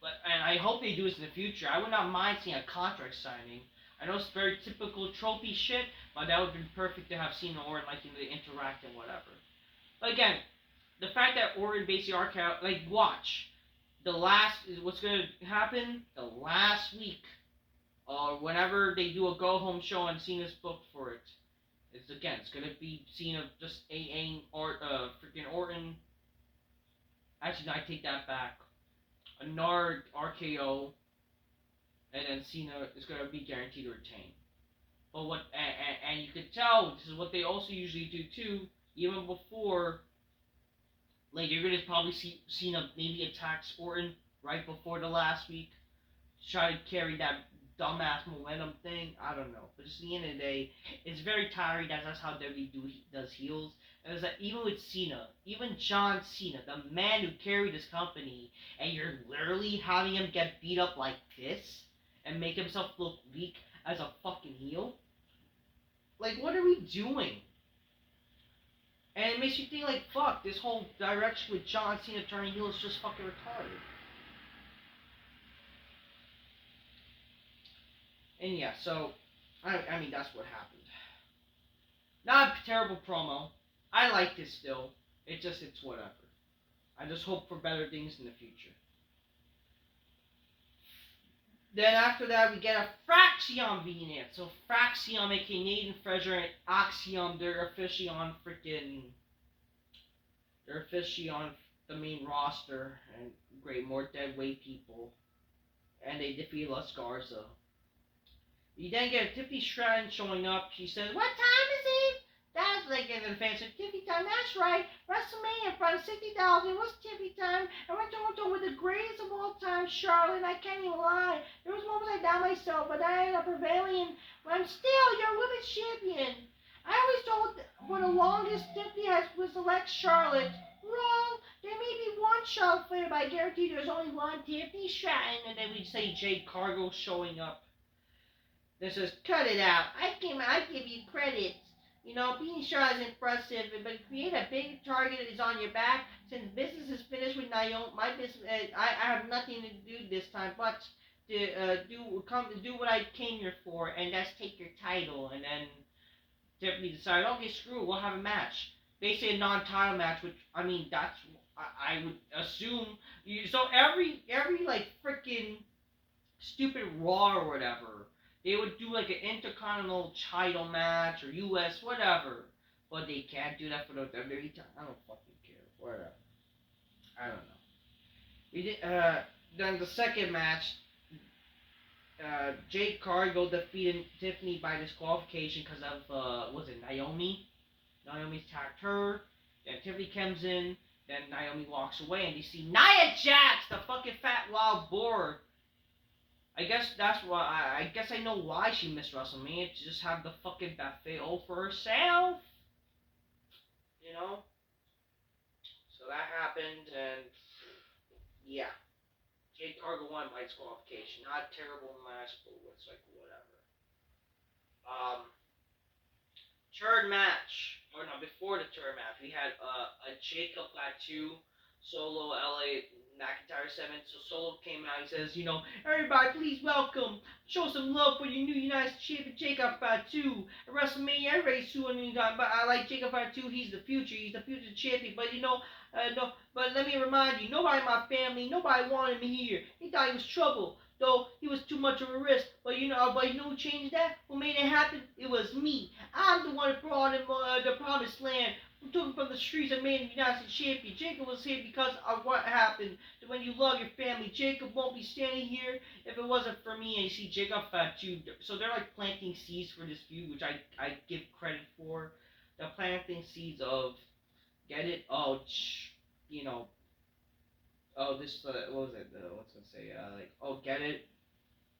and I hope they do this in the future. I would not mind seeing a contract signing. I know it's very typical trophy shit, but that would have been perfect to have Cena and Orton they interact and whatever. But again, the fact that Orton basically RKO, like watch, what's gonna happen the last week, or whenever they do a go home show and Cena's booked for it. It's gonna be Cena just AAing freaking Orton. Actually, no, I take that back. A Nard RKO, and then Cena is gonna be guaranteed to retain. But and you could tell this is what they also usually do too. Even before, like you're gonna probably see Cena maybe attacks Orton right before the last week, to try to carry that dumbass momentum thing. I don't know, but just at the end of the day, it's very tiring. That's how WWE does heels. And it's that even with Cena, even John Cena, the man who carried his company, and you're literally having him get beat up like this and make himself look weak as a fucking heel. Like, what are we doing? And it makes you think like, fuck, this whole direction with John Cena turning heel is just fucking retarded. And yeah, so, I mean, that's what happened. Not a terrible promo. I like this still. It's whatever. I just hope for better things in the future. Then after that, we get a Fraxion being it. So Fraxion, aka Nathan Frazier, and Axiom, they're officially on the main roster, and great, more dead weight people, and they defeat Las Garza. You then get Tiffany Stratton showing up. She says, "What time is it?" That's like, and the fans say, "Tiffany time." That's right. WrestleMania in front of 60,000. It was Tiffany time. And we're talking with the greatest of all time, Charlotte. I can't even lie. There was moments I doubt myself, but I ended up prevailing. But I'm still your women's champion. I always thought for the longest Tiffany was elect Charlotte. Wrong. There may be one Charlotte Flair, but I guarantee there's only one Tiffany Stratton. And then we say Jade Cargill showing up. This says, cut it out. I give you credit. You know, being shot is impressive, but create a big target that is on your back. Since business is finished with Naomi, my business, I have nothing to do this time but to do what I came here for, and that's take your title. And then Tiffany decided, okay, screw it, we'll have a match. Basically a non-title match, which I mean, that's I would assume. So every like freaking stupid Raw or whatever, they would do like an Intercontinental title match or US, whatever. But they can't do that for the WWE title. I don't fucking care. Whatever. I don't know. We did, then the second match, Jade Cargill defeated Tiffany by disqualification because of, was it Naomi? Naomi attacked her. Then Tiffany comes in. Then Naomi walks away and you see Nia Jax, the fucking fat wild boar. I guess that's why. I guess I know why she missed WrestleMania, to just have the fucking buffet all for herself. You know? So that happened, and yeah. Jade Cargill won by disqualification. Not a terrible match, but it's like whatever. Third match, or no, before the third match, we had a Jacob Fatu solo LA McIntyre 7. So Solo came out. He says, you know, everybody, please welcome, show some love for your new United States Champion Jacob Fatu. At WrestleMania, everybody's suing me, but I like Jacob Fatu. He's the future. He's the future champion. But you know, no. But let me remind you, nobody in my family, nobody wanted me here. He thought he was trouble. Though he was too much of a risk, but you know who changed that? Who made it happen? It was me. I'm the one who brought him the promised land. Who took him from the streets and made him United States champion. Jacob was here because of what happened. When you love your family, Jacob won't be standing here if it wasn't for me. And you see Jacob Fatu. So they're like planting seeds for this feud, which I give credit for. They're planting seeds of, get it? Oh, you know. Oh, this, what was it? What's it say? Like, oh, get it?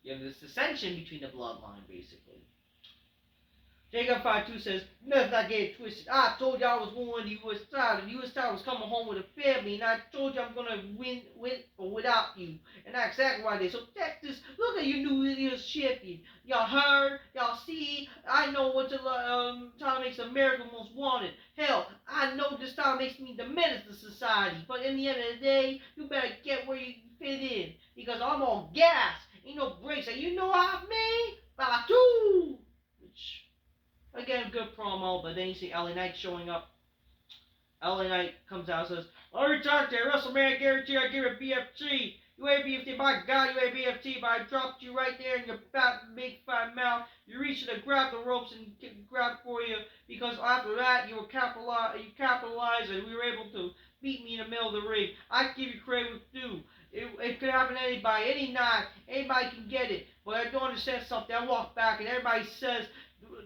You have this dissension between the bloodline, basically. Jacob Fatu says, let's not get it twisted. I told you I was going to the U.S. title. The U.S. title was coming home with a family, and I told you I'm going to win with or without you. And that's exactly what I did. So Texas, look at your new U.S. champion. Y'all heard, y'all see, I know what the title makes America most wanted. Hell, I know this title makes me the menace to society. But in the end of the day, you better get where you fit in. Because I'm on gas. Ain't no brakes. And you know how me? Fatu! Which... again, good promo, but then you see LA Knight showing up. LA Knight comes out and says, I already talked to you. WrestleMania guarantee I give it BFT. You ain't BFT. My God, you ain't BFT. But I dropped you right there in your fat, big, fat mouth. You reached to grab the ropes and grab for you. Because after that, you capitalized and we were able to beat me in the middle of the ring. I give you credit with due. It could happen to anybody, any night. Anybody can get it. But I don't understand something. I walk back and everybody says,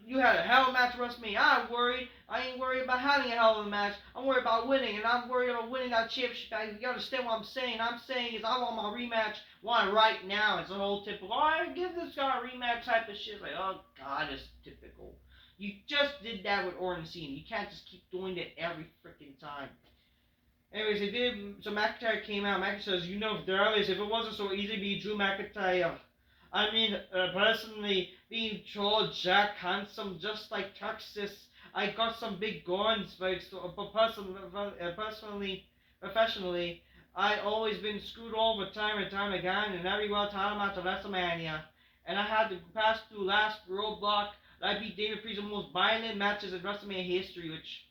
you had a hell of a match at WrestleMania. I'm worried. I ain't worried about having a hell of a match. I'm worried about winning, and I'm worried about winning that championship. You understand what I'm saying? I'm saying is I want my rematch, want it right now. It's a whole typical, I give this guy a rematch type of shit. Like, oh God, it's typical. You just did that with Orton and Cena. You can't just keep doing it every freaking time. Anyways, they did. So McIntyre came out. McIntyre says, you know, if it wasn't so easy to be Drew McIntyre. I mean, personally, being tall, Jack, handsome, just like Texas, I got some big guns, but personally, professionally, I always been screwed over time and time again in every world title match of WrestleMania, and I had to pass through last roadblock. I beat David Priest in the most violent matches in WrestleMania history, which,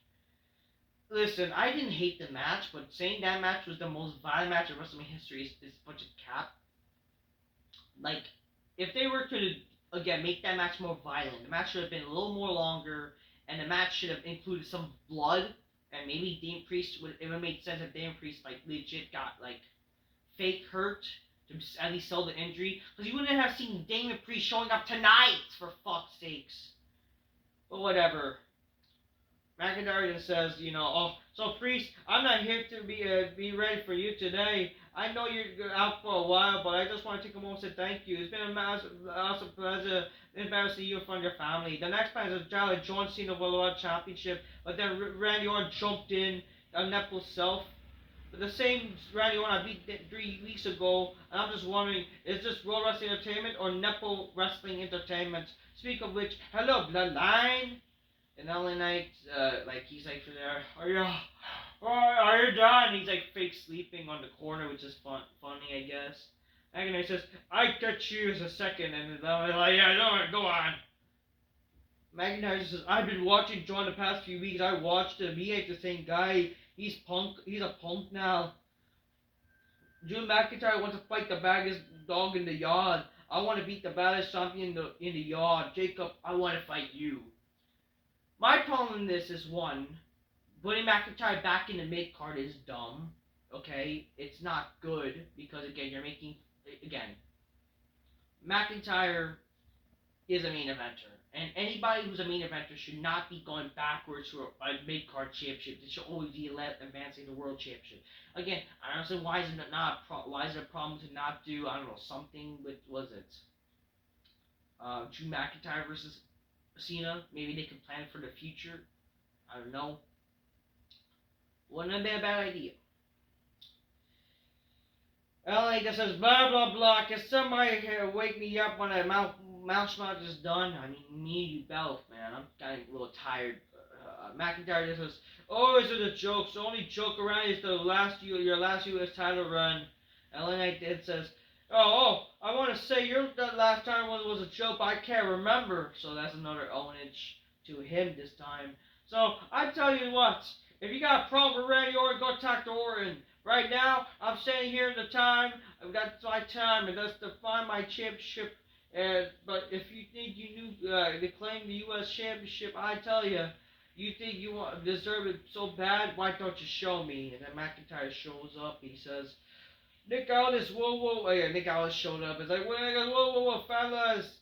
listen, I didn't hate the match, but saying that match was the most violent match in WrestleMania history is a bunch of cap. Like, if they were to again make that match more violent, the match should have been a little more longer, and the match should have included some blood, and maybe Damian Priest would it would make sense if Damian Priest like legit got like fake hurt to at least sell the injury, because you wouldn't have seen Damian Priest showing up tonight for fuck's sakes. But whatever. McIntyre just says, oh, so Priest, I'm not here to be ready for you today. I know you're out for a while, but I just want to take a moment to say thank you. It's been a awesome pleasure embarrassing you in front of your family. The next match is John Cena World Championship, but then Randy Orton jumped in on Nepal's self. But the same Randy Orton I beat 3 weeks ago, and I'm just wondering, is this World Wrestling Entertainment or Nepal Wrestling Entertainment? Speak of which, hello Bloodline. And LA Knight, he's like there, are you done? He's like fake sleeping on the corner, which is funny, I guess. McIntyre says, I get you as a second, and they're like, yeah, no, go on. McIntyre says, I've been watching John the past few weeks. I watched him. He ain't the same guy. He's a punk now. Drew McIntyre wants to fight the baddest dog in the yard. I want to beat the baddest champion in the yard. Jacob, I want to fight you. My problem in this is, one, putting McIntyre back in the mid-card is dumb, okay? It's not good, because, again, McIntyre is a main eventer, and anybody who's a main eventer should not be going backwards to a mid-card championship. They should always be advancing the world championship. Again, I don't understand why is it a problem to not do, I don't know, something with, Drew McIntyre versus Cena? Maybe they can plan for the future. I don't know. Wouldn't have been a bad idea. LA just says blah blah blah. Can somebody here wake me up when a mouse match is done? I mean, me and you both, man. I'm kind of a little tired. McIntyre just says, oh, is it a joke? The only joke around is your last U.S. title run. LA Knight then says, I want to say that last time was a joke, but I can't remember. So that's another ownage to him this time. So I tell you what, if you got a problem with Randy Orton, go talk to Orton. Right now, I'm standing here in the time. That's my time, and that's to find my championship. But if you think you knew to claim the U.S. championship, I tell you, you think you deserve it so bad, why don't you show me? And then McIntyre shows up. He says, Nick Aldis, whoa. Yeah, Nick Aldis showed up. It's like, whoa, fellas.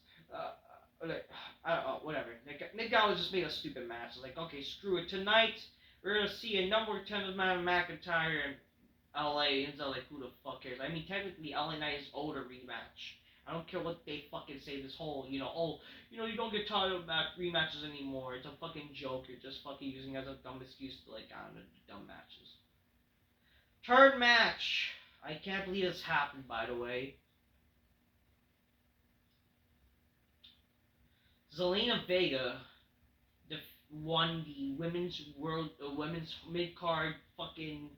Whatever. Nick Aldis just made a stupid match. It's like, okay, screw it. Tonight, we're going to see a number 10 man McIntyre in LA. And it's like, who the fuck cares? I mean, technically, LA Knight is owed a rematch. I don't care what they fucking say, this whole, you don't get title rematches anymore. It's a fucking joke. You're just fucking using it as a dumb excuse to, I don't know, dumb matches. Third match. I can't believe this happened, by the way. Zelina Vega won the women's mid-card fucking,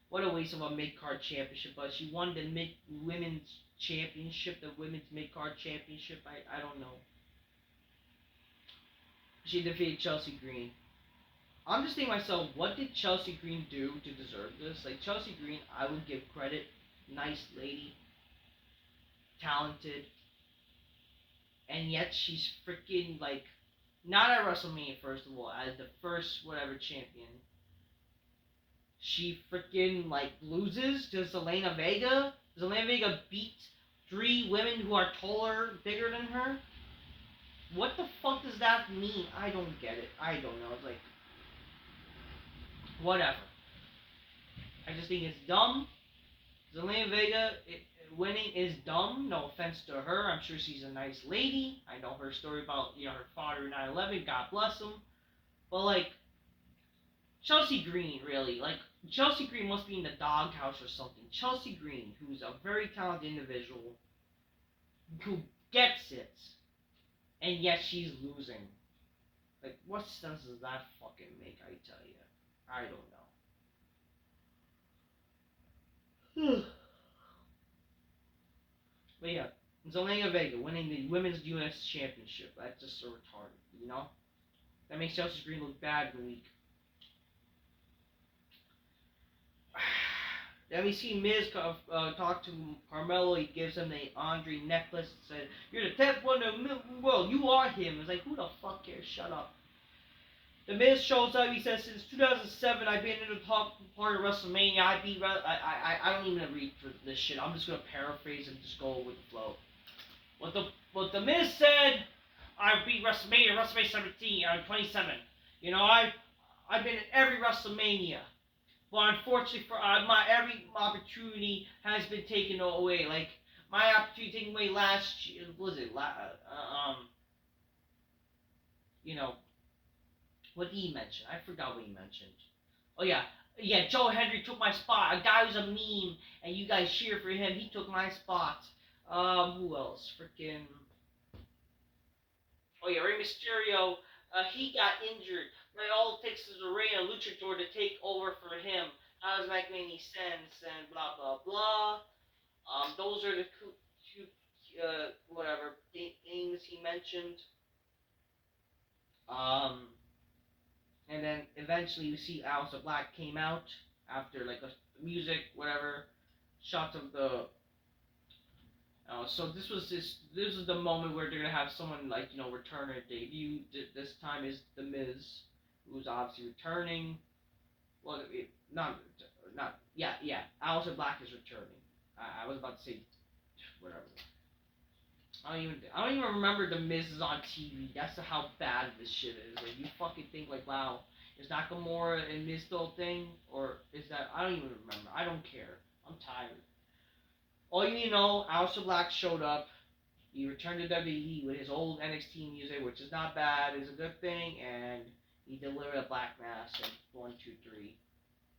what a waste of a mid-card championship, but she won the women's championship, the women's mid-card championship, I don't know. She defeated Chelsea Green. I'm just thinking to myself, what did Chelsea Green do to deserve this? Like, Chelsea Green, I would give credit. Nice lady. Talented. And yet she's freaking, not at WrestleMania, first of all, as the first whatever champion. She freaking, loses to Zelina Vega. Zelina Vega beat 3 women who are taller, bigger than her. What the fuck does that mean? I don't get it. I don't know. It's whatever. I just think it's dumb. Zelina Vega winning is dumb. No offense to her. I'm sure she's a nice lady. I know her story about her father in 9/11. God bless him. But Chelsea Green, really, Chelsea Green must be in the doghouse or something. Chelsea Green, who's a very talented individual, who gets it, and yet she's losing. What sense does that fucking make? I tell you, I don't know. But yeah, Zelina Vega winning the Women's U.S. Championship. That's just so retarded, That makes Chelsea Green look bad in the week. Then we see Miz talk to Carmelo. He gives him the Andre necklace and said, "You're the 10th one in the world. You are him." It's like, who the fuck cares? Shut up. The Miz shows up. He says, "Since 2007, I've been in the top part of WrestleMania. I don't even read for this shit. I'm just gonna paraphrase and just go with the flow. What the Miz said, I beat WrestleMania 17 or 27. You know, I've been in every WrestleMania, but unfortunately for my every opportunity has been taken away. Like my opportunity taken away last year. Was it you know, what did he mention? I forgot what he mentioned. Oh yeah, Joe Hendry took my spot. A guy who's a meme, and you guys cheer for him. He took my spot. Who else? Freaking. Oh yeah, Rey Mysterio. He got injured. Like all it takes is a Rey and a Luchador to take over for him. How does that make any sense? And blah blah blah. Those are the two whatever things he mentioned. And then eventually we see Aleister Black came out after like a music whatever shots of the. So this is the moment where they're gonna have someone like return or debut. This time is the Miz, who's obviously returning. Well, not yeah. Aleister Black is returning. I was about to say whatever. I don't even remember the Miz is on TV. That's how bad this shit is. Like you fucking think like, wow, is Nakamura and Miz still a thing, or is that I don't even remember. I don't care. I'm tired. All you need to know, Aleister Black showed up. He returned to WWE with his old NXT music, which is not bad. It's a good thing, and he delivered a black mass in 1, 2, 3.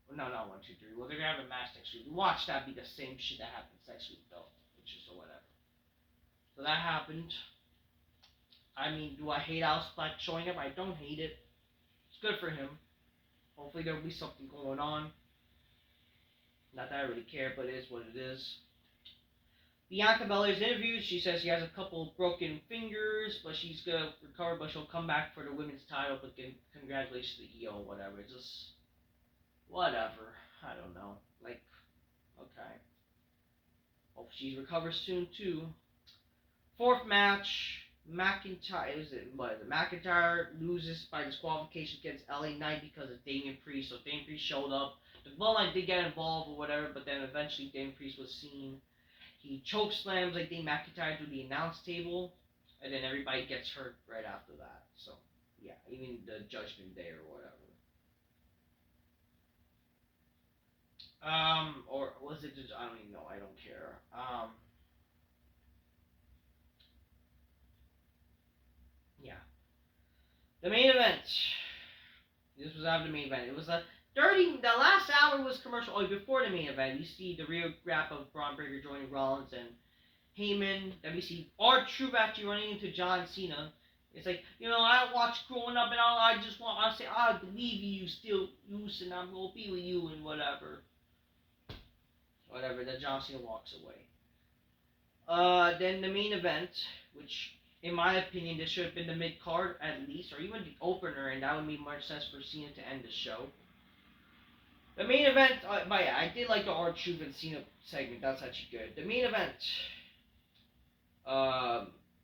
Well, no, not 1, 2, 3. Well, they're gonna have a match next week. Watch that be the same shit that happens next week, though, which is whatever. So that happened. I mean, do I hate Aleister Black showing up? I don't hate it. It's good for him. Hopefully there'll be something going on. Not that I really care, but it is what it is. Bianca Belair's interview, she says she has a couple of broken fingers, but she's gonna recover, but she'll come back for the women's title, but congratulations to the EO, whatever. It's just, whatever. I don't know. Like, okay. Hope she recovers soon, too. Fourth match, McIntyre loses by disqualification against LA Knight because of Damian Priest, so Damian Priest showed up. The Bloodline did get involved or whatever, but then eventually Damian Priest was seen. He choke slams like Dave McIntyre through the announce table, and then everybody gets hurt right after that. So, yeah, even the Judgment Day or whatever. Or was it just, I don't even know, I don't care. Yeah. The main event. This was after the main event. It was the last hour was commercial. Oh, before the main event, you see the real wrap of Braun Breaker joining Rollins and Heyman. Then we see R-Truth actually running into John Cena. It's like, I watched growing up and I just want to say, I believe you still loose and I'm going to be with you and whatever. Whatever, then John Cena walks away. Then the main event, which, in my opinion, this should have been the mid-card at least, or even the opener, and that would make more sense for Cena to end the show. The main event, but yeah, I did like the R-Truth and Cena segment. That's actually good. The main event,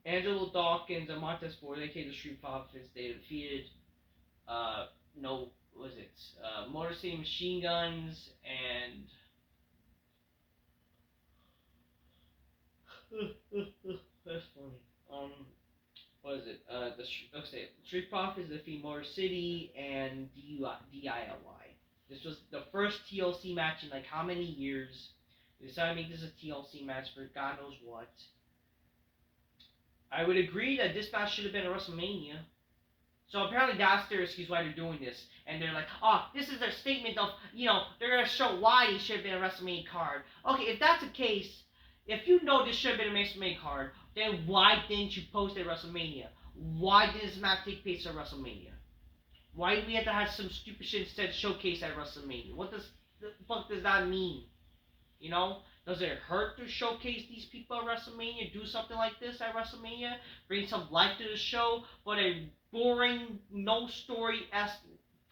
Angelo Dawkins and Montez Ford, aka the Street Profits, they defeated, Motor City Machine Guns and that's funny. What is it? The Street Profits defeat Motor City and DIY. This was the first TLC match in like how many years? They decided to make this a TLC match for God knows what. I would agree that this match should have been a WrestleMania. So apparently that's their excuse why they're doing this. And they're like, oh, this is their statement of, they're going to show why it should have been a WrestleMania card. Okay, if that's the case, if you know this should have been a WrestleMania card, then why didn't you post it at WrestleMania? Why did this match take place at WrestleMania? Why do we have to have some stupid shit instead showcase at WrestleMania? What the fuck does that mean? Does it hurt to showcase these people at WrestleMania? Do something like this at WrestleMania? Bring some life to the show? But a boring, no story-esque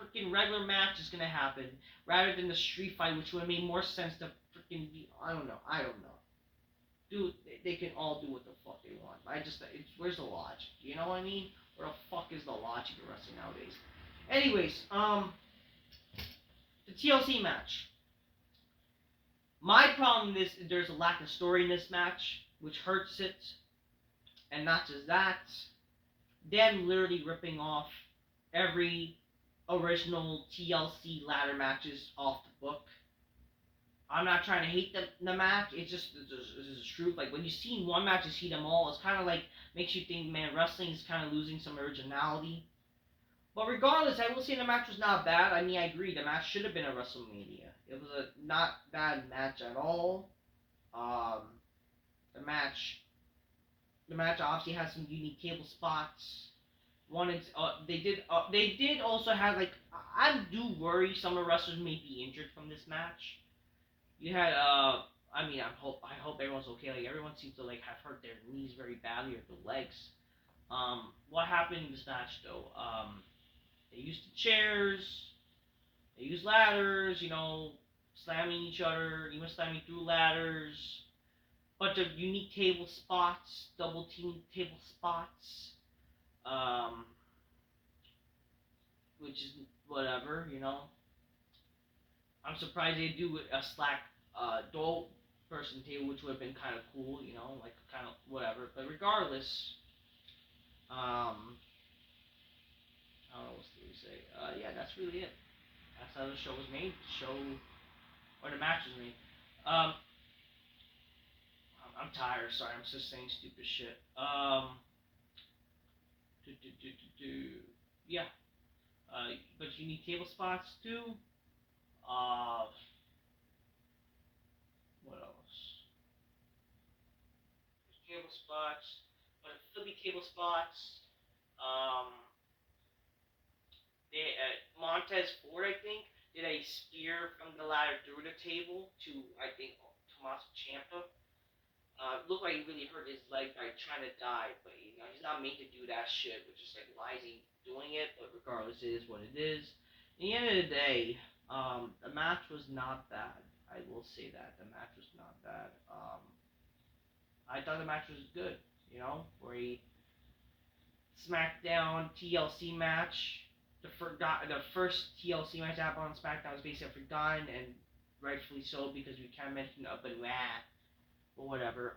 freaking regular match is going to happen. Rather than the street fight, which would have made more sense to can be. I don't know. I don't know. Dude, they can all do what the fuck they want. Where's the logic? You know what I mean? Where the fuck is the logic of wrestling nowadays? Anyways, the TLC match. My problem is there's a lack of story in this match, which hurts it. And not just that, them literally ripping off every original TLC ladder matches off the book. I'm not trying to hate the match. It's just the truth. Like when you see one match, you see them all. It's kind of like makes you think, man, wrestling is kind of losing some originality. But regardless, I will say the match was not bad. I mean, I agree. The match should have been a WrestleMania. It was a not bad match at all. Um, the match, the match obviously has some unique table spots. They did also have like I do worry some of the wrestlers may be injured from this match. You had I mean I hope everyone's okay. Like everyone seems to like have hurt their knees very badly or the legs. What happened in this match though? They used the chairs, they used ladders, slamming each other, even slamming through ladders. Bunch of unique table spots, double team table spots. Um, which is whatever. I'm surprised they do a slack dual person table, which would have been kind of cool, like kind of whatever. But regardless, I don't know what to say. Yeah, that's really it. That's how the show was made. The match was made. Um, I'm tired. Sorry, I'm just saying stupid shit. Do, do, do, do, do. Yeah. But you need table spots too. Uh, what else? There's table spots, but Philly table spots. Um, Montez Ford, I think, did a spear from the ladder through the table to I think Tommaso Ciampa. Looked like he really hurt his leg by trying to dive, but he's not made to do that shit, which is like why is he doing it? But regardless, it is what it is. At the end of the day, the match was not bad. I will say that the match was not bad. I thought the match was good. For a SmackDown TLC match, the first TLC match that happened on SmackDown was basically forgotten, and rightfully so because we can't mention up and but whatever.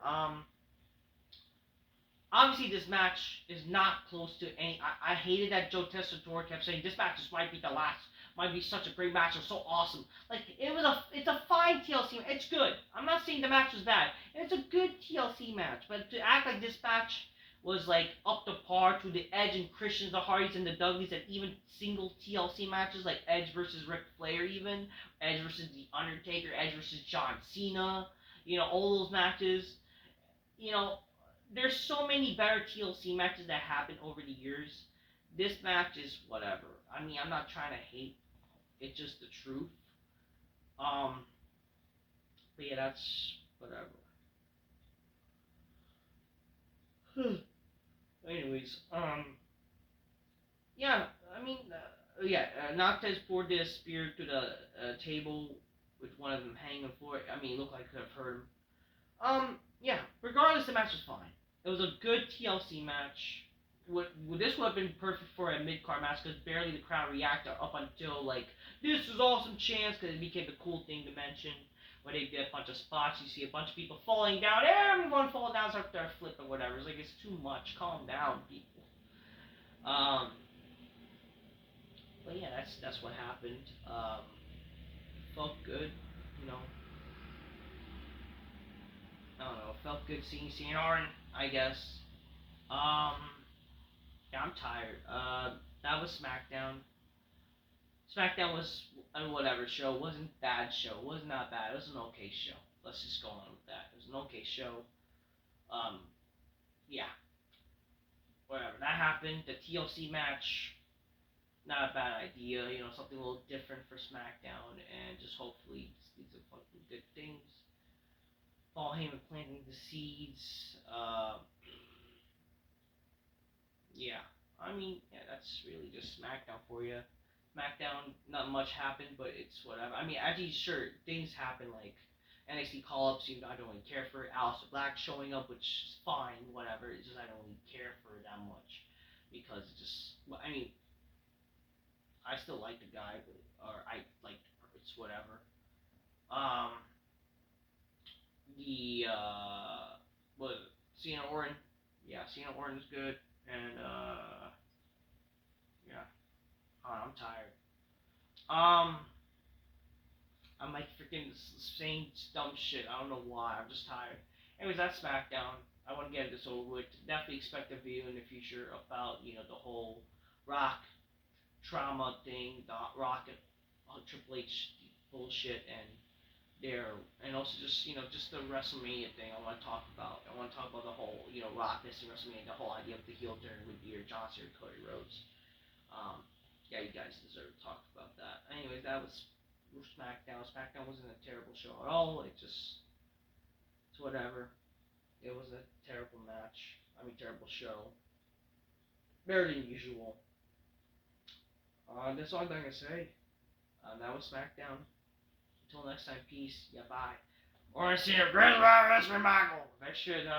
Obviously this match is not close to any. I hated that Joe Tessitore kept saying this match just might be the last. Might be such a great match. It's so awesome. Like it's a fine TLC. It's good. I'm not saying the match was bad. It's a good TLC match. But to act like this match was like up to par to the Edge and Christians, the Hardys and the Dudleys, and even single TLC matches like Edge versus Ric Flair, even Edge versus the Undertaker, Edge versus John Cena. All those matches. There's so many better TLC matches that happened over the years. This match is whatever. I mean, I'm not trying to hate. It's just the truth. But yeah, that's whatever. Anyways, yeah. I mean, Noctes poured this spear to the table with one of them hanging for it. I mean, it looked like it could have hurt him. Yeah. Regardless, the match was fine. It was a good TLC match. This would have been perfect for a mid-card match because barely the crowd reacted up until like this is awesome chance because it became a cool thing to mention. Where they did a bunch of spots, you see a bunch of people falling down. Everyone fall down, start their flip or whatever. It's like it's too much. Calm down, people. But yeah, that's what happened. Felt good, you know. I don't know. Felt good seeing Cena Orton, I guess. Um, yeah, I'm tired. That was SmackDown. SmackDown was a whatever show. It wasn't a bad show. It was not bad. It was an okay show. Let's just go on with that. It was an okay show. Um, yeah, whatever. That happened. The TLC match, not a bad idea. Something a little different for SmackDown, and just hopefully leads to fucking good things. Paul Heyman planting the seeds. Yeah. I mean, yeah, that's really just SmackDown for you. SmackDown, not much happened, but it's whatever. I mean, actually, sure, things happen like NXT call-ups, even though I don't really care for it. Aleister Black showing up, which is fine, whatever. It's just I don't really care for it that much because it just, I mean, I still like the guy, but or I like it's whatever. Um, the what Cena Orton, yeah, Cena Orton's good, and yeah, I'm tired. Um, I'm like freaking saying dumb shit. I don't know why. I'm just tired. Anyways, that's SmackDown. I want to get this over with. Definitely expect a video in the future about the whole Rock trauma thing, the Rock and Triple H bullshit, and also just the WrestleMania thing. I want to talk about. I want to talk about the whole Rock missing WrestleMania, the whole idea of the heel turn with either John Cena or Cody Rhodes. Um, yeah, you guys deserve to talk about that. Anyways, that was SmackDown. SmackDown wasn't a terrible show at all. It's whatever. It was a terrible match. I mean, terrible show. Better than usual. That's all I'm gonna say. That was SmackDown. Until next time, peace. Yeah, bye. Or see a great wrestling Michael. That shit. He's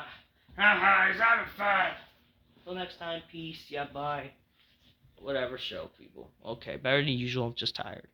having fun. Until next time, peace. Yeah, bye. Whatever show, people. Okay, better than usual. I'm just tired.